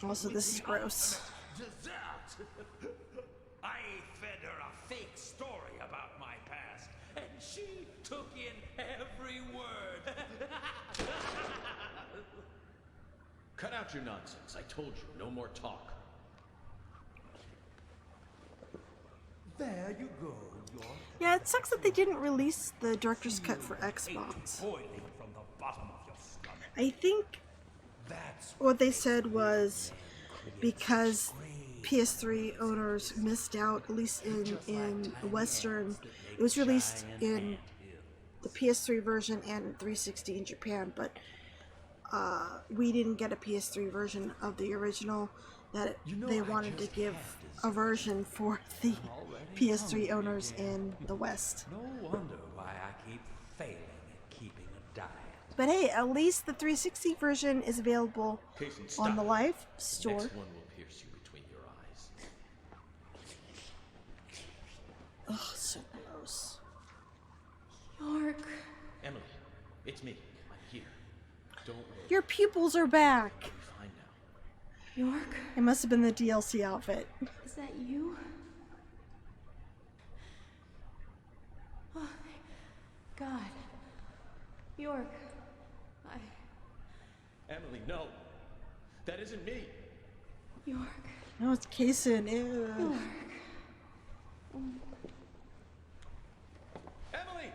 Also, this is gross. I fed her a fake story about my past, and she took in every word. Cut out your nonsense. I told you, no more talk. There you go, York. Yeah, it sucks that they didn't release the director's cut for Xbox. Boiling from the bottom of your stomach. I think what they said was because PS3 owners missed out, at least in Western, it was released in the PS3 version and 360 in Japan, but we didn't get a PS3 version of the original, that they wanted to give a version for the PS3 owners in the West. No wonder why I keep failing at keeping a diet. But hey, at least the 360 version is available on the live store. Next one will pierce you between your eyes. Ugh, so gross. York. Emily, it's me. I'm here. Don't worry. Your pupils are back. I'll be fine now. York. It must have been the DLC outfit. Is that you? Oh, thank God. York. Emily, no. That isn't me. York. No, it's Kason. Ew. York. Emily!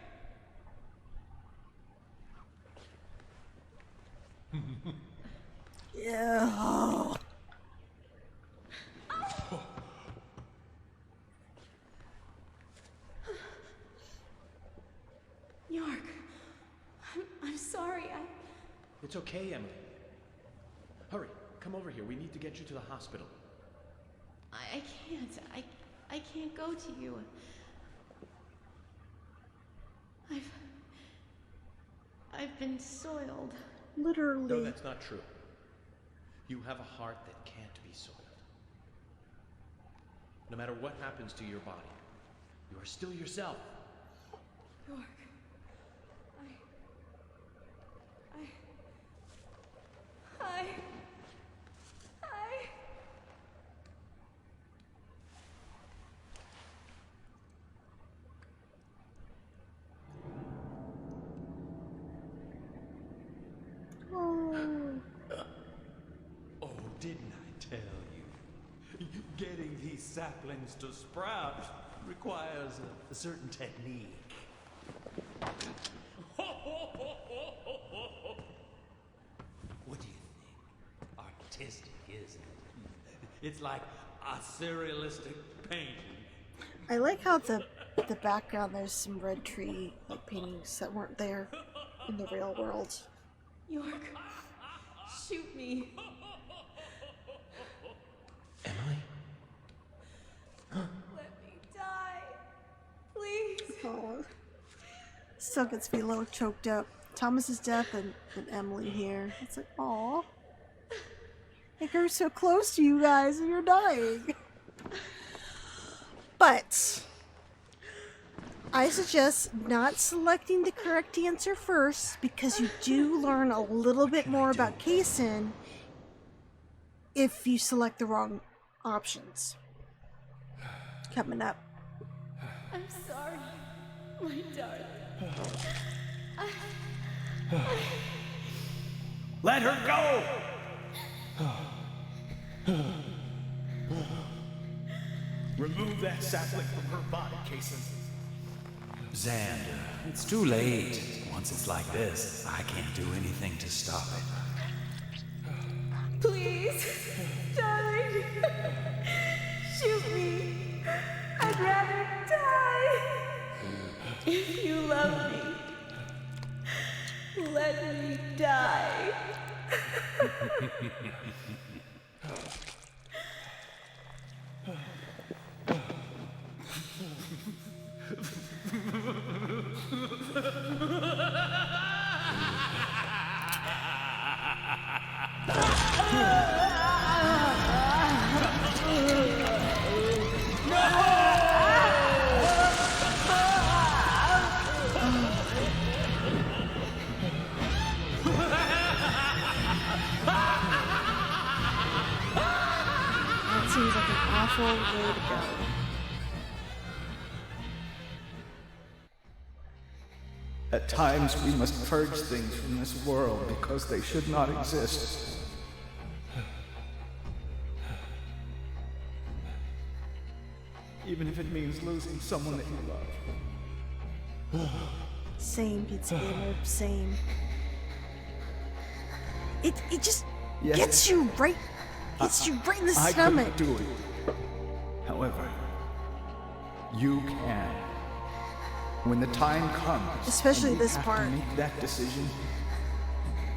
Yeah. York. I'm sorry. It's okay, Emily. Hurry, come over here. We need to get you to the hospital. I can't. I can't go to you. I've been soiled. Literally. No, that's not true. You have a heart that can't be soiled. No matter what happens to your body, you are still yourself. York. Oh, didn't I tell you? Getting these saplings to sprout requires a certain technique. What do you think? Artistic, isn't it? It's like a surrealistic painting. I like how the background there's some red tree like paintings that weren't there in the real world. York, shoot me. Emily? Let me die. Please. Oh, still gets me a little choked up. Thomas's death and Emily here. It's like, aw. I grew so close to you guys and you're dying. But I suggest not selecting the correct answer first because you do learn a little bit more about Kaysen if you select the wrong options. Coming up. I'm sorry, my darling. Let her go! Remove that sapling from her body, Kaysen. Xander, it's too late. Once it's like this, I can't do anything to stop it. Please, darling. Shoot me. I'd rather die. If you love me, let me die. That seems like an awful way to go. At times, we must purge things from this world because they should not exist. Even if it means losing someone that you love. Same, Pizza Gamer, same. It just Yes. gets you right in the I stomach. couldn't do it. However, you can. When the time comes, Especially and you this have part. to make that decision,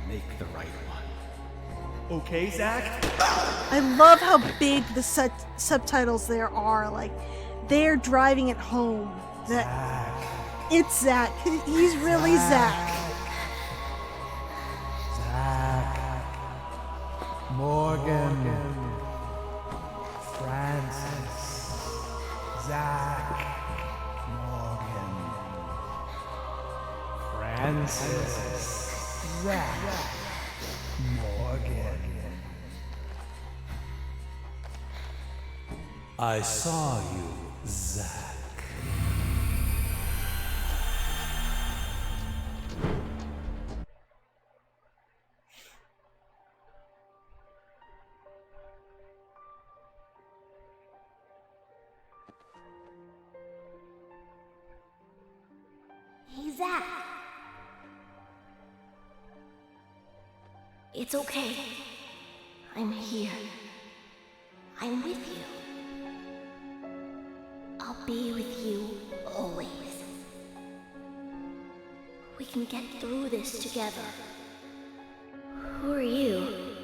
make the right one. Okay, Zach? I love how big the subtitles there are. Like, they're driving it home. That it's Zach. He's really Zach. Morgan. Francis. Zach. Morgan. Francis. Zach. Morgan. I saw you, Zach. Hey, Zach. It's okay. I'm here. I'm with you. I'll be with you always. We can get through this together. Who are you?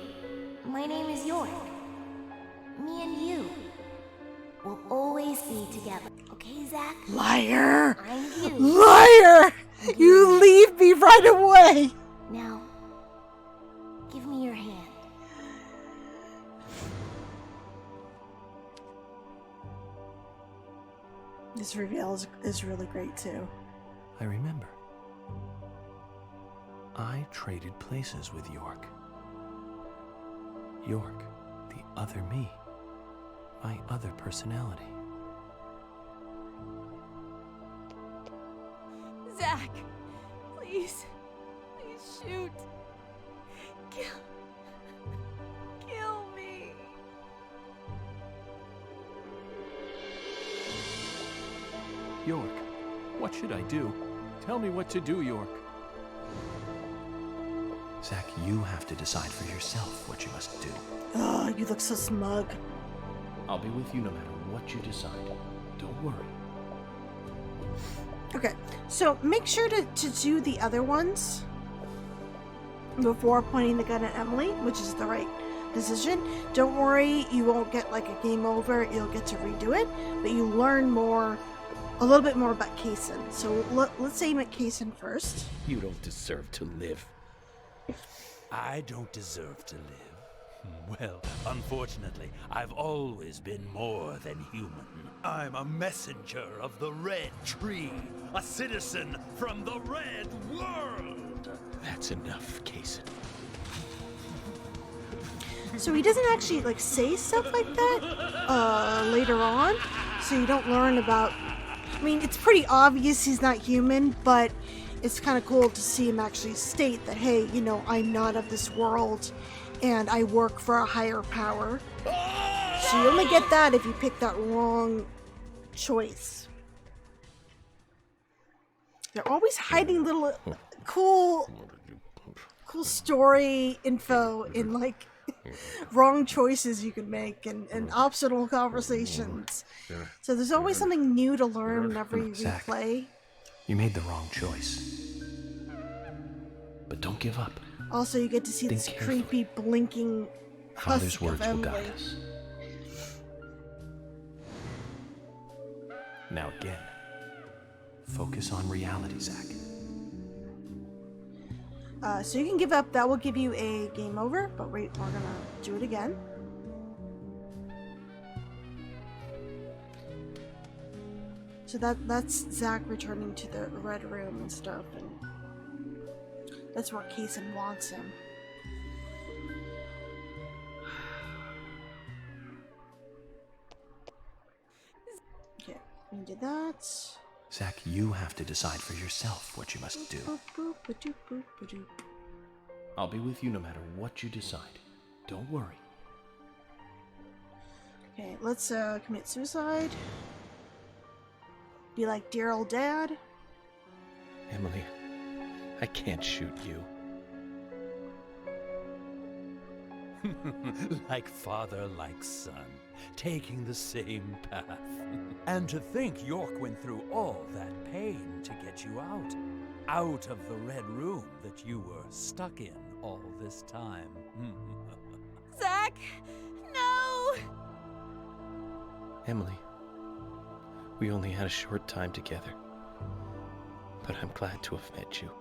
My name is York. Me and you will always be together. Okay, Zach? Liar! I'm you. Liar! You leave me right away! Now, give me your hand. This reveal is really great too. I remember. I traded places with York. York, the other me. My other personality. Zach, please shoot. Kill me. York, what should I do? Tell me what to do, York. Zach, you have to decide for yourself what you must do. Oh, you look so smug. I'll be with you no matter what you decide. Don't worry. Okay, so make sure to do the other ones before pointing the gun at Emily, which is the right decision. Don't worry, you won't get like a game over. You'll get to redo it, but you learn a little bit more about Kaysen. So let's aim at Kaysen first. You don't deserve to live. I don't deserve to live. Well, unfortunately, I've always been more than human. I'm a messenger of the Red Tree, a citizen from the Red World. That's enough, Kaysen. So he doesn't actually like say stuff like that later on, so you don't learn about. I mean, it's pretty obvious he's not human, but it's kind of cool to see him actually state that, hey, you know, I'm not of this world, and I work for a higher power. So you only get that if you pick that wrong choice. They're always hiding little cool story info in like wrong choices you can make and optional conversations. So there's always something new to learn whenever you Zach, replay. you made the wrong choice. But don't give up. Also, you get to see Think this carefully. creepy blinking Father's husk words of will Emily. guide us. Now again, focus on reality, Zach. So you can give up. That will give you a game over, but we're gonna do it again. So that's Zach returning to the Red Room and stuff, and that's where Kaysen wants him. Okay, we did that. Zach, you have to decide for yourself what you must do. Boop, boop, ba-doop, boop, ba-doop. I'll be with you no matter what you decide. Don't worry. Okay, let's commit suicide. Be like dear old dad. Emily, I can't shoot you. Like father, like son, taking the same path. And to think York went through all that pain to get you out of the Red Room that you were stuck in all this time. Zach, no! Emily, we only had a short time together, but I'm glad to have met you.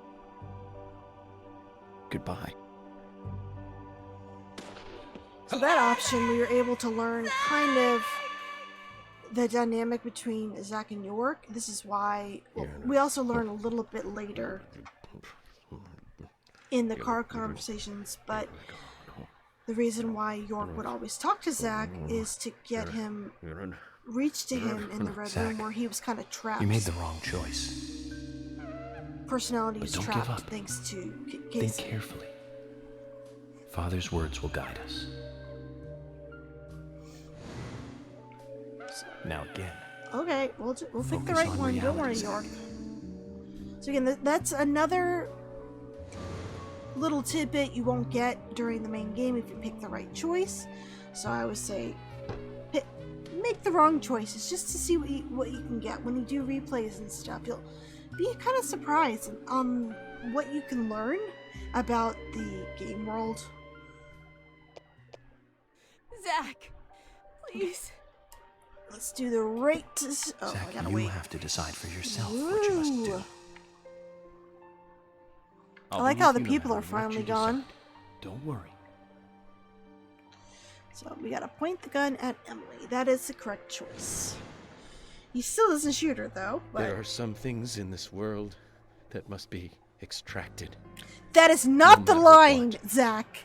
Goodbye. So that option, we were able to learn kind of the dynamic between Zach and York. This is why we also learn a little bit later in the car conversations, but the reason why York would always talk to Zach is to get him, reach to him in the Red Room where he was kind of trapped. You made the wrong choice. Personality is But don't trapped give up. thanks to Think Kaysen. carefully. Father's words will guide us. Now again. Okay, we'll pick the Focus right on one. Don't worry, reality, York. So again, that's another little tidbit you won't get during the main game if you pick the right choice. So I would say, make the wrong choices just to see what you can get when you do replays and stuff. You'll be kind of surprised on what you can learn about the game world. Zach, please. Let's do the right. Oh, Zach, I gotta you wait. have to decide for yourself what you must do. Ooh. I I'll like be how with the you no people matter are what finally you gone. decide. Don't worry. So we gotta point the gun at Emily. That is the correct choice. He still doesn't shoot her, though. But There are some things in this world that must be extracted. that is not the matter line, what. Zach.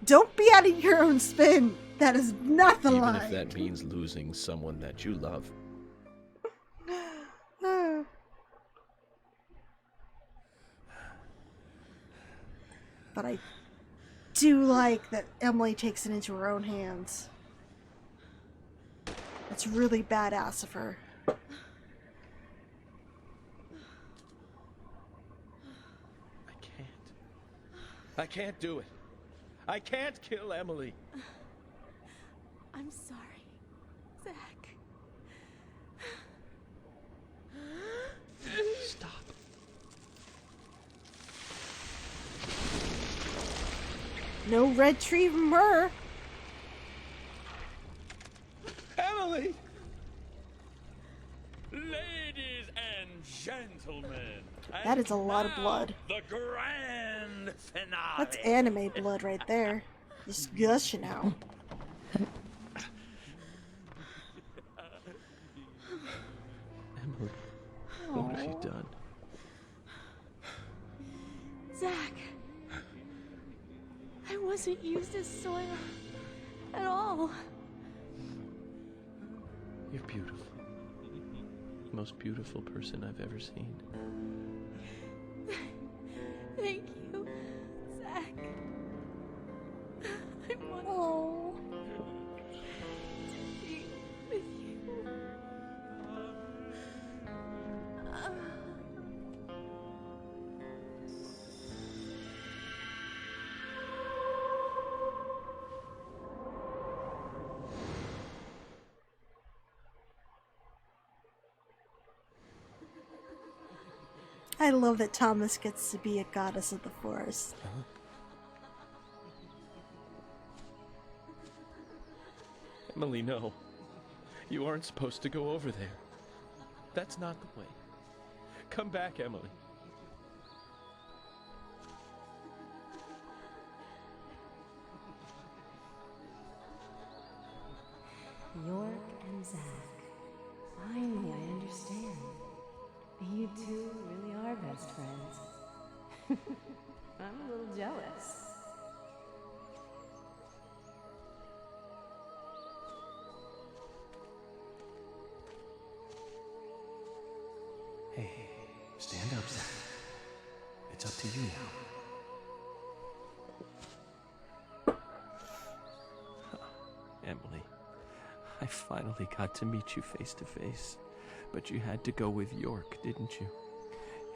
Don't be out of your own spin. That is not the Even line. if that means losing someone that you love. But I do like that Emily takes it into her own hands. That's really badass of her. I can't do it. I can't kill Emily. I'm sorry, Zach. Stop. No red tree from her. Emily! Ladies and gentlemen, That is a lot of blood. the grand finale. That's anime blood right there. Just gushing out. Emily, what have you done? Zach, I wasn't used as soil at all. You're beautiful. The most beautiful person I've ever seen. Thank you, Zach. I want to be with you. I love that Thomas gets to be a goddess of the forest. Emily, no. You aren't supposed to go over there. That's not the way. Come back, Emily. York and Zach. Finally, I understand. You two really are best friends. I'm a little jealous. Hey, stand up, Zach. It's up to you now. Emily, I finally got to meet you face to face. But you had to go with York, didn't you?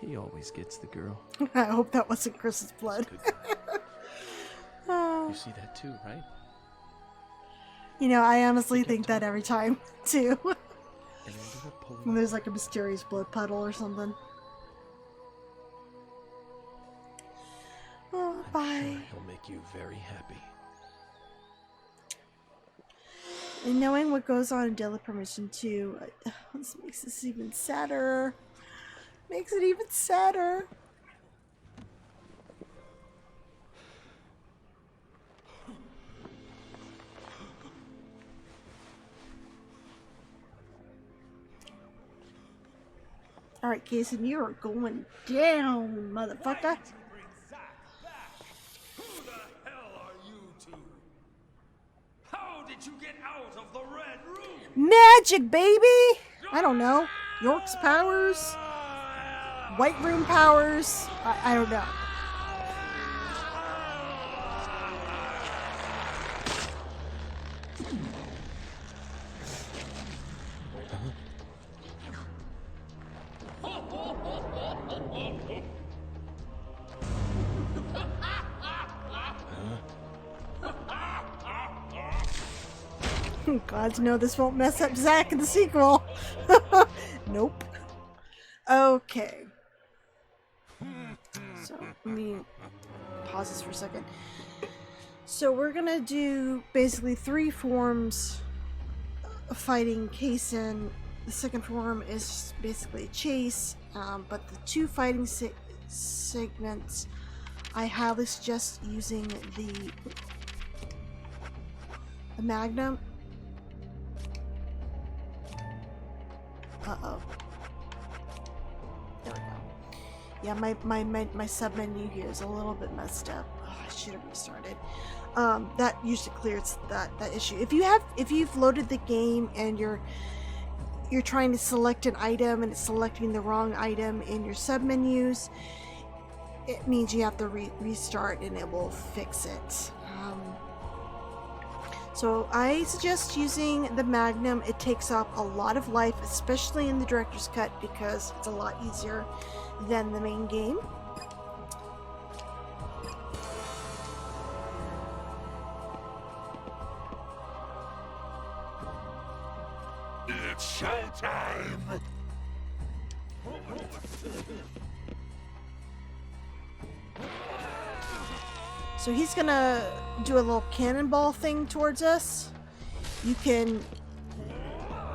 He always gets the girl. I hope that wasn't Chris's blood. You see that too, right? You know, I honestly think that every time, too. And ended up pulling When there's like a mysterious blood puddle or something. Oh, bye. Sure he'll make you very happy. And knowing what goes on in Daily Premonition 2, this makes this even sadder. Makes it even sadder. Alright, Jason, you are going down, motherfucker. Who the hell are you two? How did you get out of the red room? Magic, baby! I don't know. York's powers? White room powers? I don't know. God, no, this won't mess up Zach in the sequel. Nope. Okay. So, let me pause this for a second. So, we're gonna do basically 3 forms of fighting Kaysen. The second form is basically a chase, but the 2 fighting segments, I highly suggest using the Magnum. Uh-oh. There we go. Yeah, my sub-menu here is a little bit messed up. Oh, I should have restarted. That usually clears that issue. If you've loaded the game and you're trying to select an item and it's selecting the wrong item in your sub-menus, it means you have to restart and it will fix it. So I suggest using the Magnum. It takes up a lot of life, especially in the director's cut, because it's a lot easier than the main game. It's showtime! So he's gonna do a little cannonball thing towards us. You can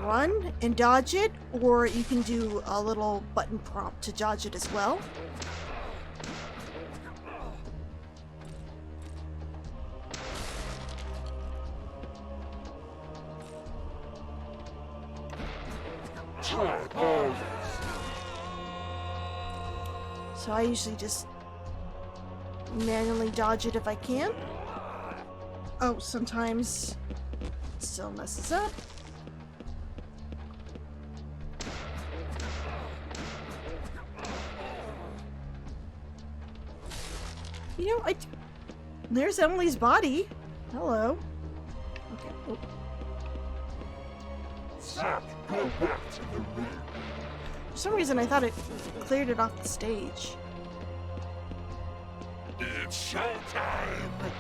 run and dodge it, or you can do a little button prompt to dodge it as well. So I usually just manually dodge it if I can. Oh, sometimes it still messes up. You know, there's Emily's body. Hello. Okay. Oh. Go back to the room. For some reason, I thought it cleared it off the stage. It's showtime!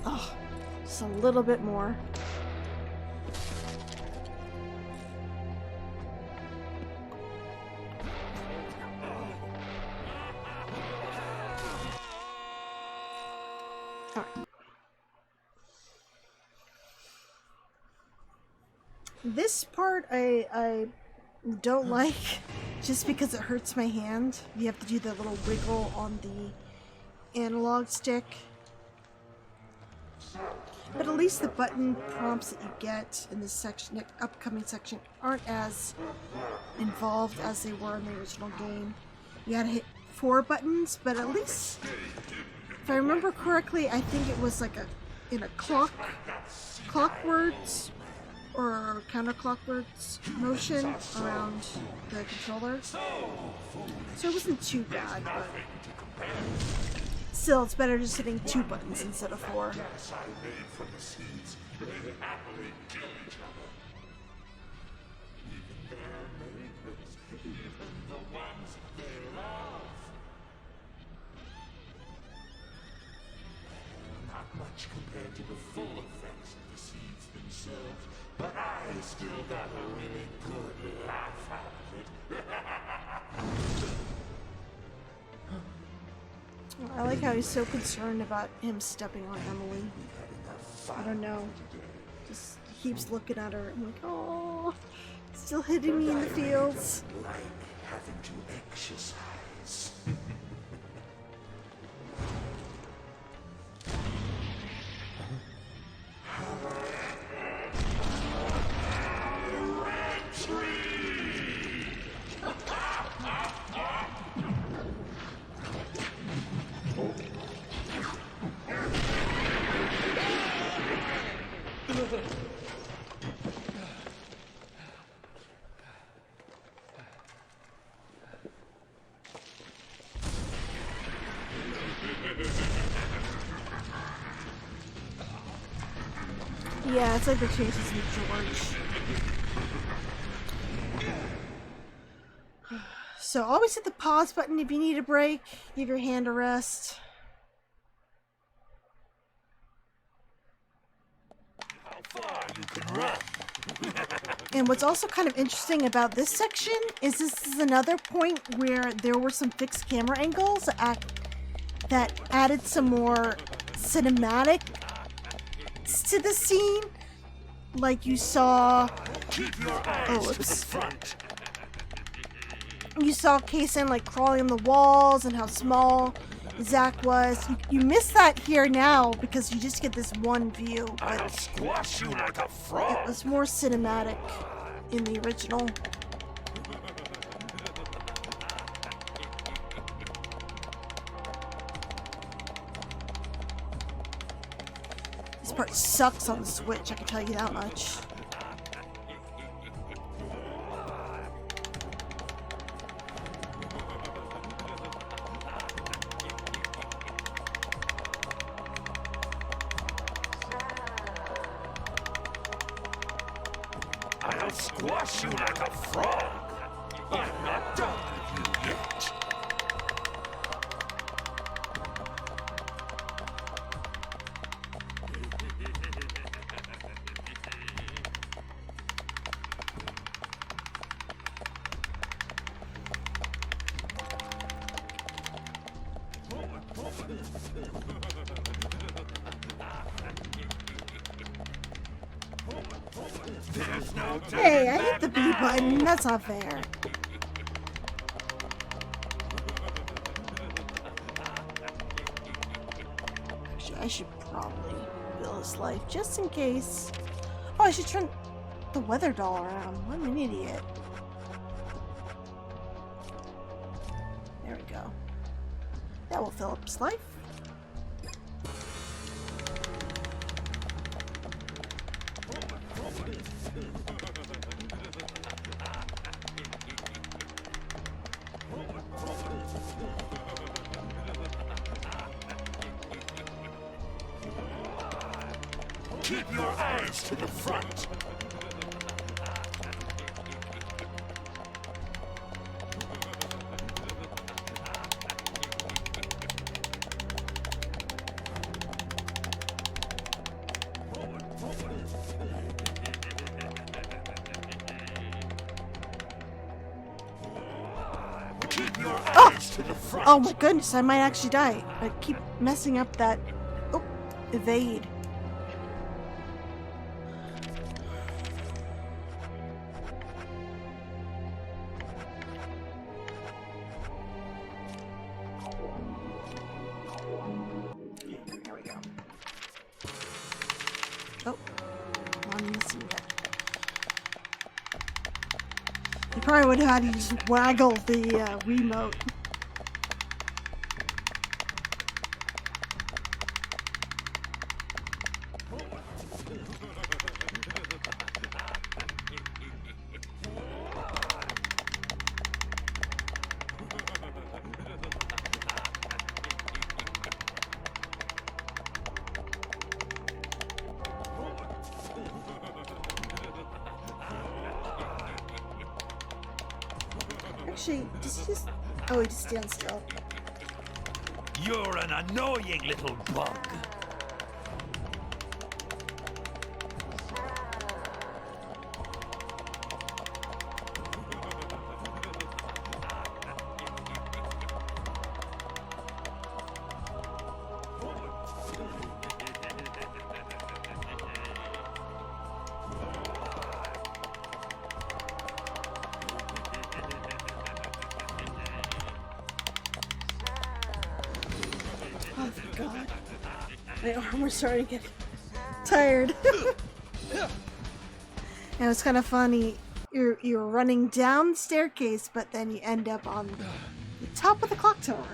Oh, just a little bit more. This part I don't like, just because it hurts my hand. You have to do the little wiggle on the analog stick. But at least the button prompts that you get in this section, upcoming section, aren't as involved as they were in the original game. You had to hit 4 buttons, but at least, if I remember correctly, I think it was like in a clockwards or counterclockward motion around the controller. So it wasn't too bad, but still, it's better just hitting 2 buttons instead of 4. Not much compared to the full effects of the seeds themselves, but I still got a really good laugh out of it. I like how he's so concerned about him stepping on Emily. I don't know. Just keeps looking at her. I'm like, oh, still hitting me in the fields. Like having to exercise. Yeah, it's like the chances in George. So always hit the pause button if you need a break. Give your hand a rest. How far you can run? And what's also kind of interesting about this section is this is another point where there were some fixed camera angles that added some more cinematic to the scene. Like you saw... Oh, whoops. You saw Kaysen like crawling on the walls and how small Zack was. You miss that here now because you just get this one view. But I'll squash you like a frog. it was more cinematic in the original. This part sucks on the Switch, I can tell you that much. I'll squash you like a frog. I'm not done with you yet. Hey, I hit the B button. That's not fair. Actually, I should probably build his life just in case. Oh, I should turn the weather doll around. I'm an idiot. There we go. That will fill up his life. Keep your eyes to the front. Keep your eyes to the front. Oh my goodness, I might actually die. I keep messing up that... Oh, evade. There we go. Oh, I'm missing it. You probably would have had to just waggle the remote. Actually, does he just... Oh, he just stands still. You're an annoying little bug. Oh, thank God. My armor's starting to get tired. And it's kind of funny. You're running down the staircase, but then you end up on the top of the clock tower.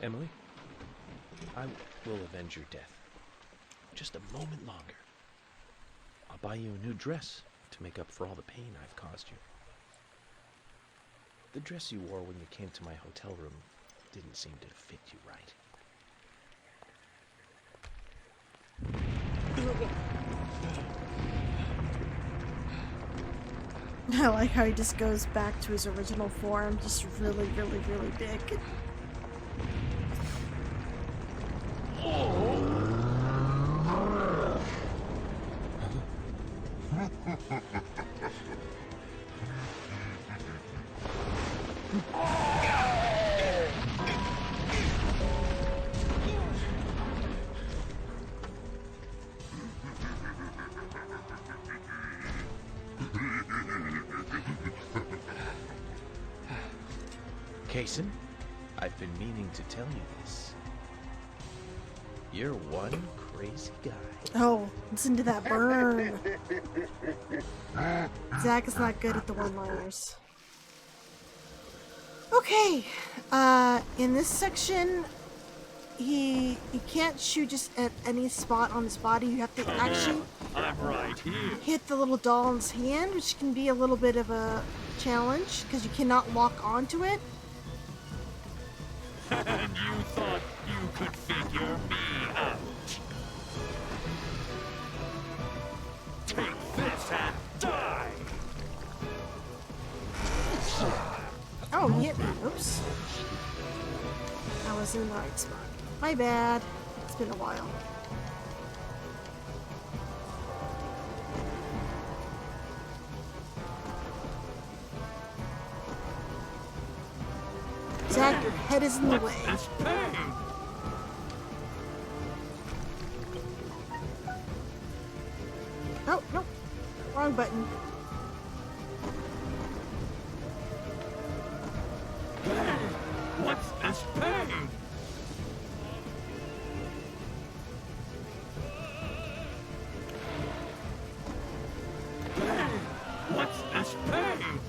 Emily, I will avenge your death. Just a moment longer. I'll buy you a new dress to make up for all the pain I've caused you. The dress you wore when you came to my hotel room didn't seem to fit you right. I like how he just goes back to his original form, just really, really, really big. Kason, I've been meaning to tell you this. You're one crazy guy. Oh, listen to that burn. Zach is not good at the one-liners. Okay, in this section, he can't shoot just at any spot on his body. You have to actually I'm right here. hit the little doll in his hand, which can be a little bit of a challenge because you cannot lock onto it. And you thought you could figure me out. Take this and die! Oh, he hit me. Oops. I was in the right spot. My bad. It's been a while. Zach, your head is in the way. This pain! Oh, no. Wrong button. What's this pain? What's this pain?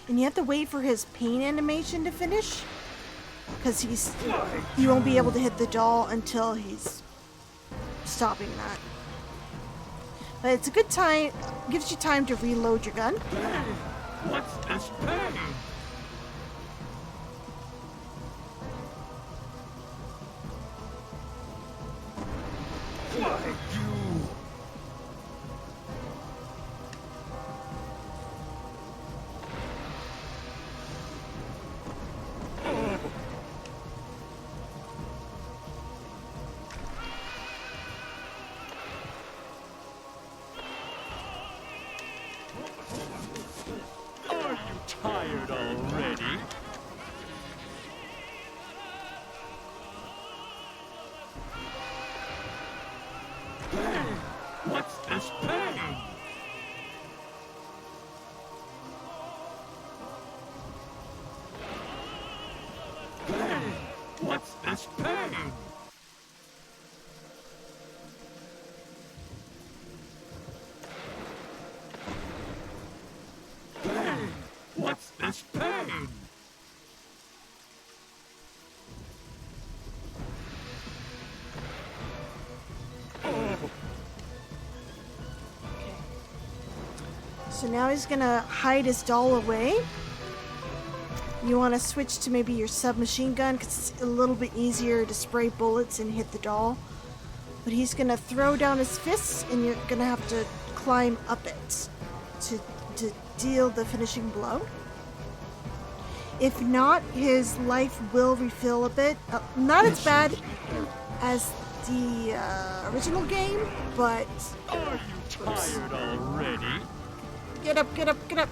And you have to wait for his pain animation to finish. Because he won't be able to hit the doll until he's stopping that. But it's a good time, gives you time to reload your gun. What's this pain? Why, you... Are you tired already? What's this pain? What's this pain? What's this pain? So now he's gonna hide his doll away. You want to switch to maybe your submachine gun because it's a little bit easier to spray bullets and hit the doll. But he's gonna throw down his fists and you're gonna have to climb up it to deal the finishing blow. If not, his life will refill a bit. Not as bad as the original game, but... Are you tired already? Get up, get up, get up!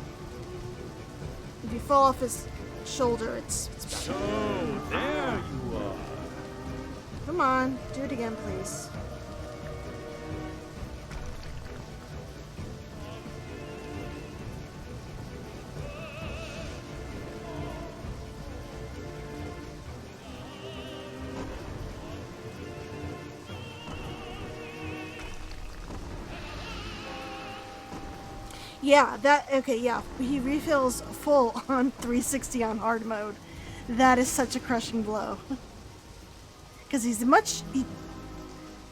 If you fall off his shoulder, it's better. So, there you are. Come on, do it again, please. Yeah, yeah. He refills full on 360 on hard mode. That is such a crushing blow. because he's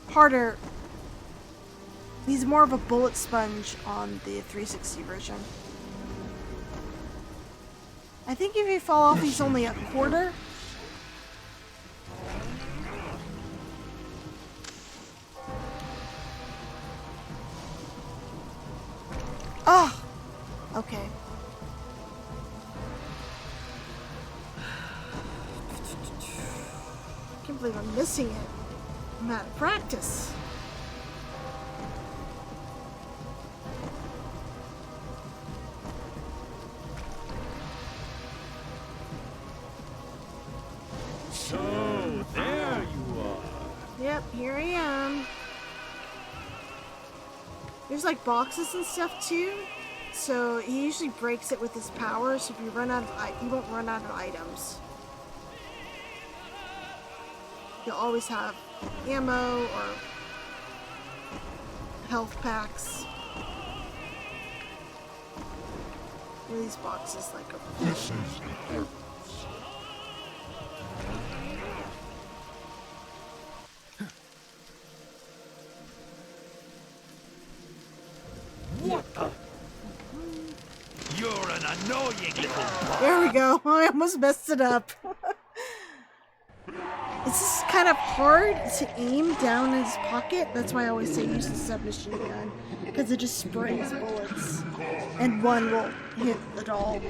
harder. He's more of a bullet sponge on the 360 version. I think if you fall off, he's only a quarter. Oh! Okay. I can't believe I'm missing it. I'm out of practice. So, there you are. Yep, here I am. There's like boxes and stuff too. So he usually breaks it with his power, so if you run out of you won't run out of items. You'll always have ammo or health packs. One of these boxes like a What the? You're an annoying little... There we go. I almost messed it up. It's just kind of hard to aim down in his pocket. That's why I always say use the submachine gun, because it just sprays bullets, and one will hit the doll.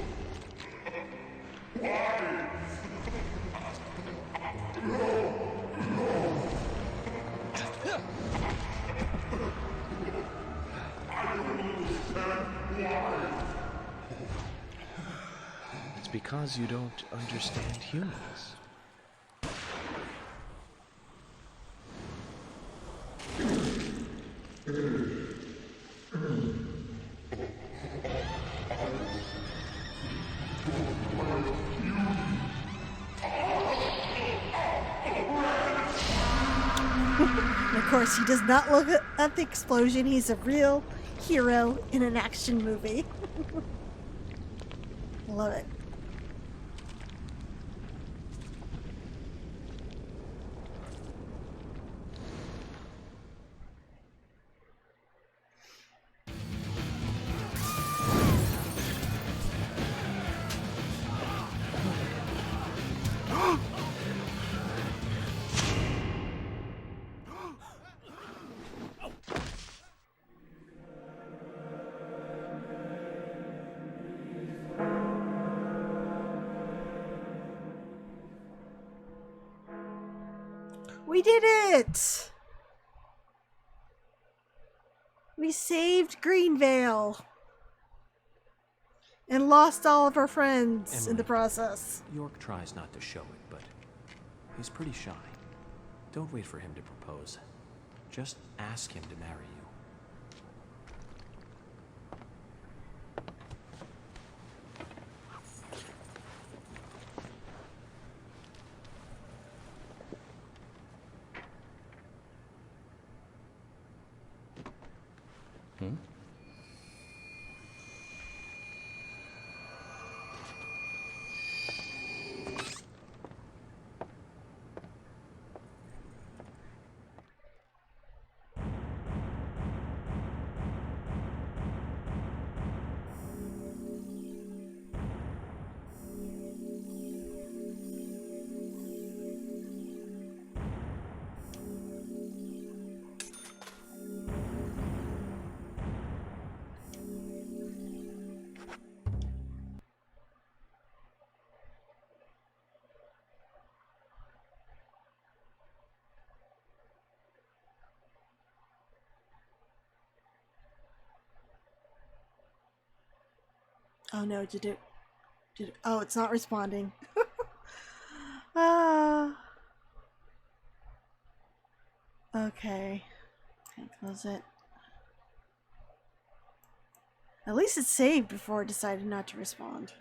It's because you don't understand humans. Of course, he does not look at the explosion. He's a real hero in an action movie. Love it. We did it! We saved Greenvale. And lost all of our friends in the process. York tries not to show it, but he's pretty shy. Don't wait for him to propose. Just ask him to marry you. Oh no, did it, oh, it's not responding. Okay. Can't close it. At least it's saved before it decided not to respond.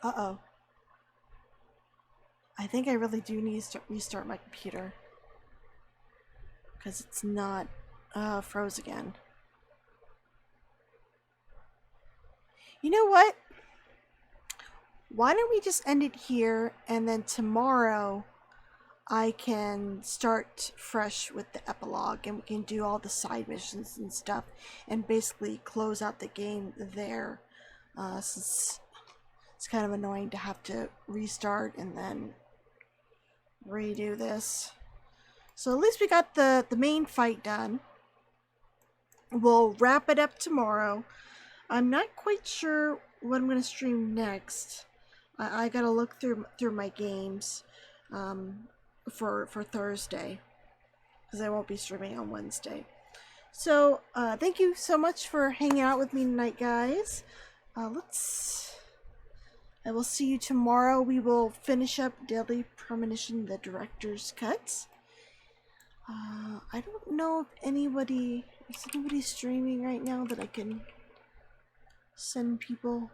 Uh-oh. I think I really do need to restart my computer. Because it's not froze again. You know what? Why don't we just end it here, and then tomorrow I can start fresh with the epilogue, and we can do all the side missions and stuff, and basically close out the game there. Since it's kind of annoying to have to restart and then redo this. So at least we got the main fight done. We'll wrap it up tomorrow. I'm not quite sure what I'm going to stream next. I gotta look through my games for Thursday, because I won't be streaming on Wednesday. So thank you so much for hanging out with me tonight, guys. I will see you tomorrow. We will finish up Daily Premonition, the director's cuts. I don't know if anybody is streaming right now that I can send people.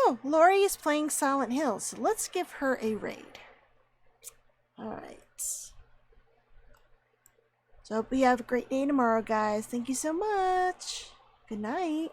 Oh, Lori is playing Silent Hill, so let's give her a raid. Alright. So hope you have a great day tomorrow, guys. Thank you so much. Good night.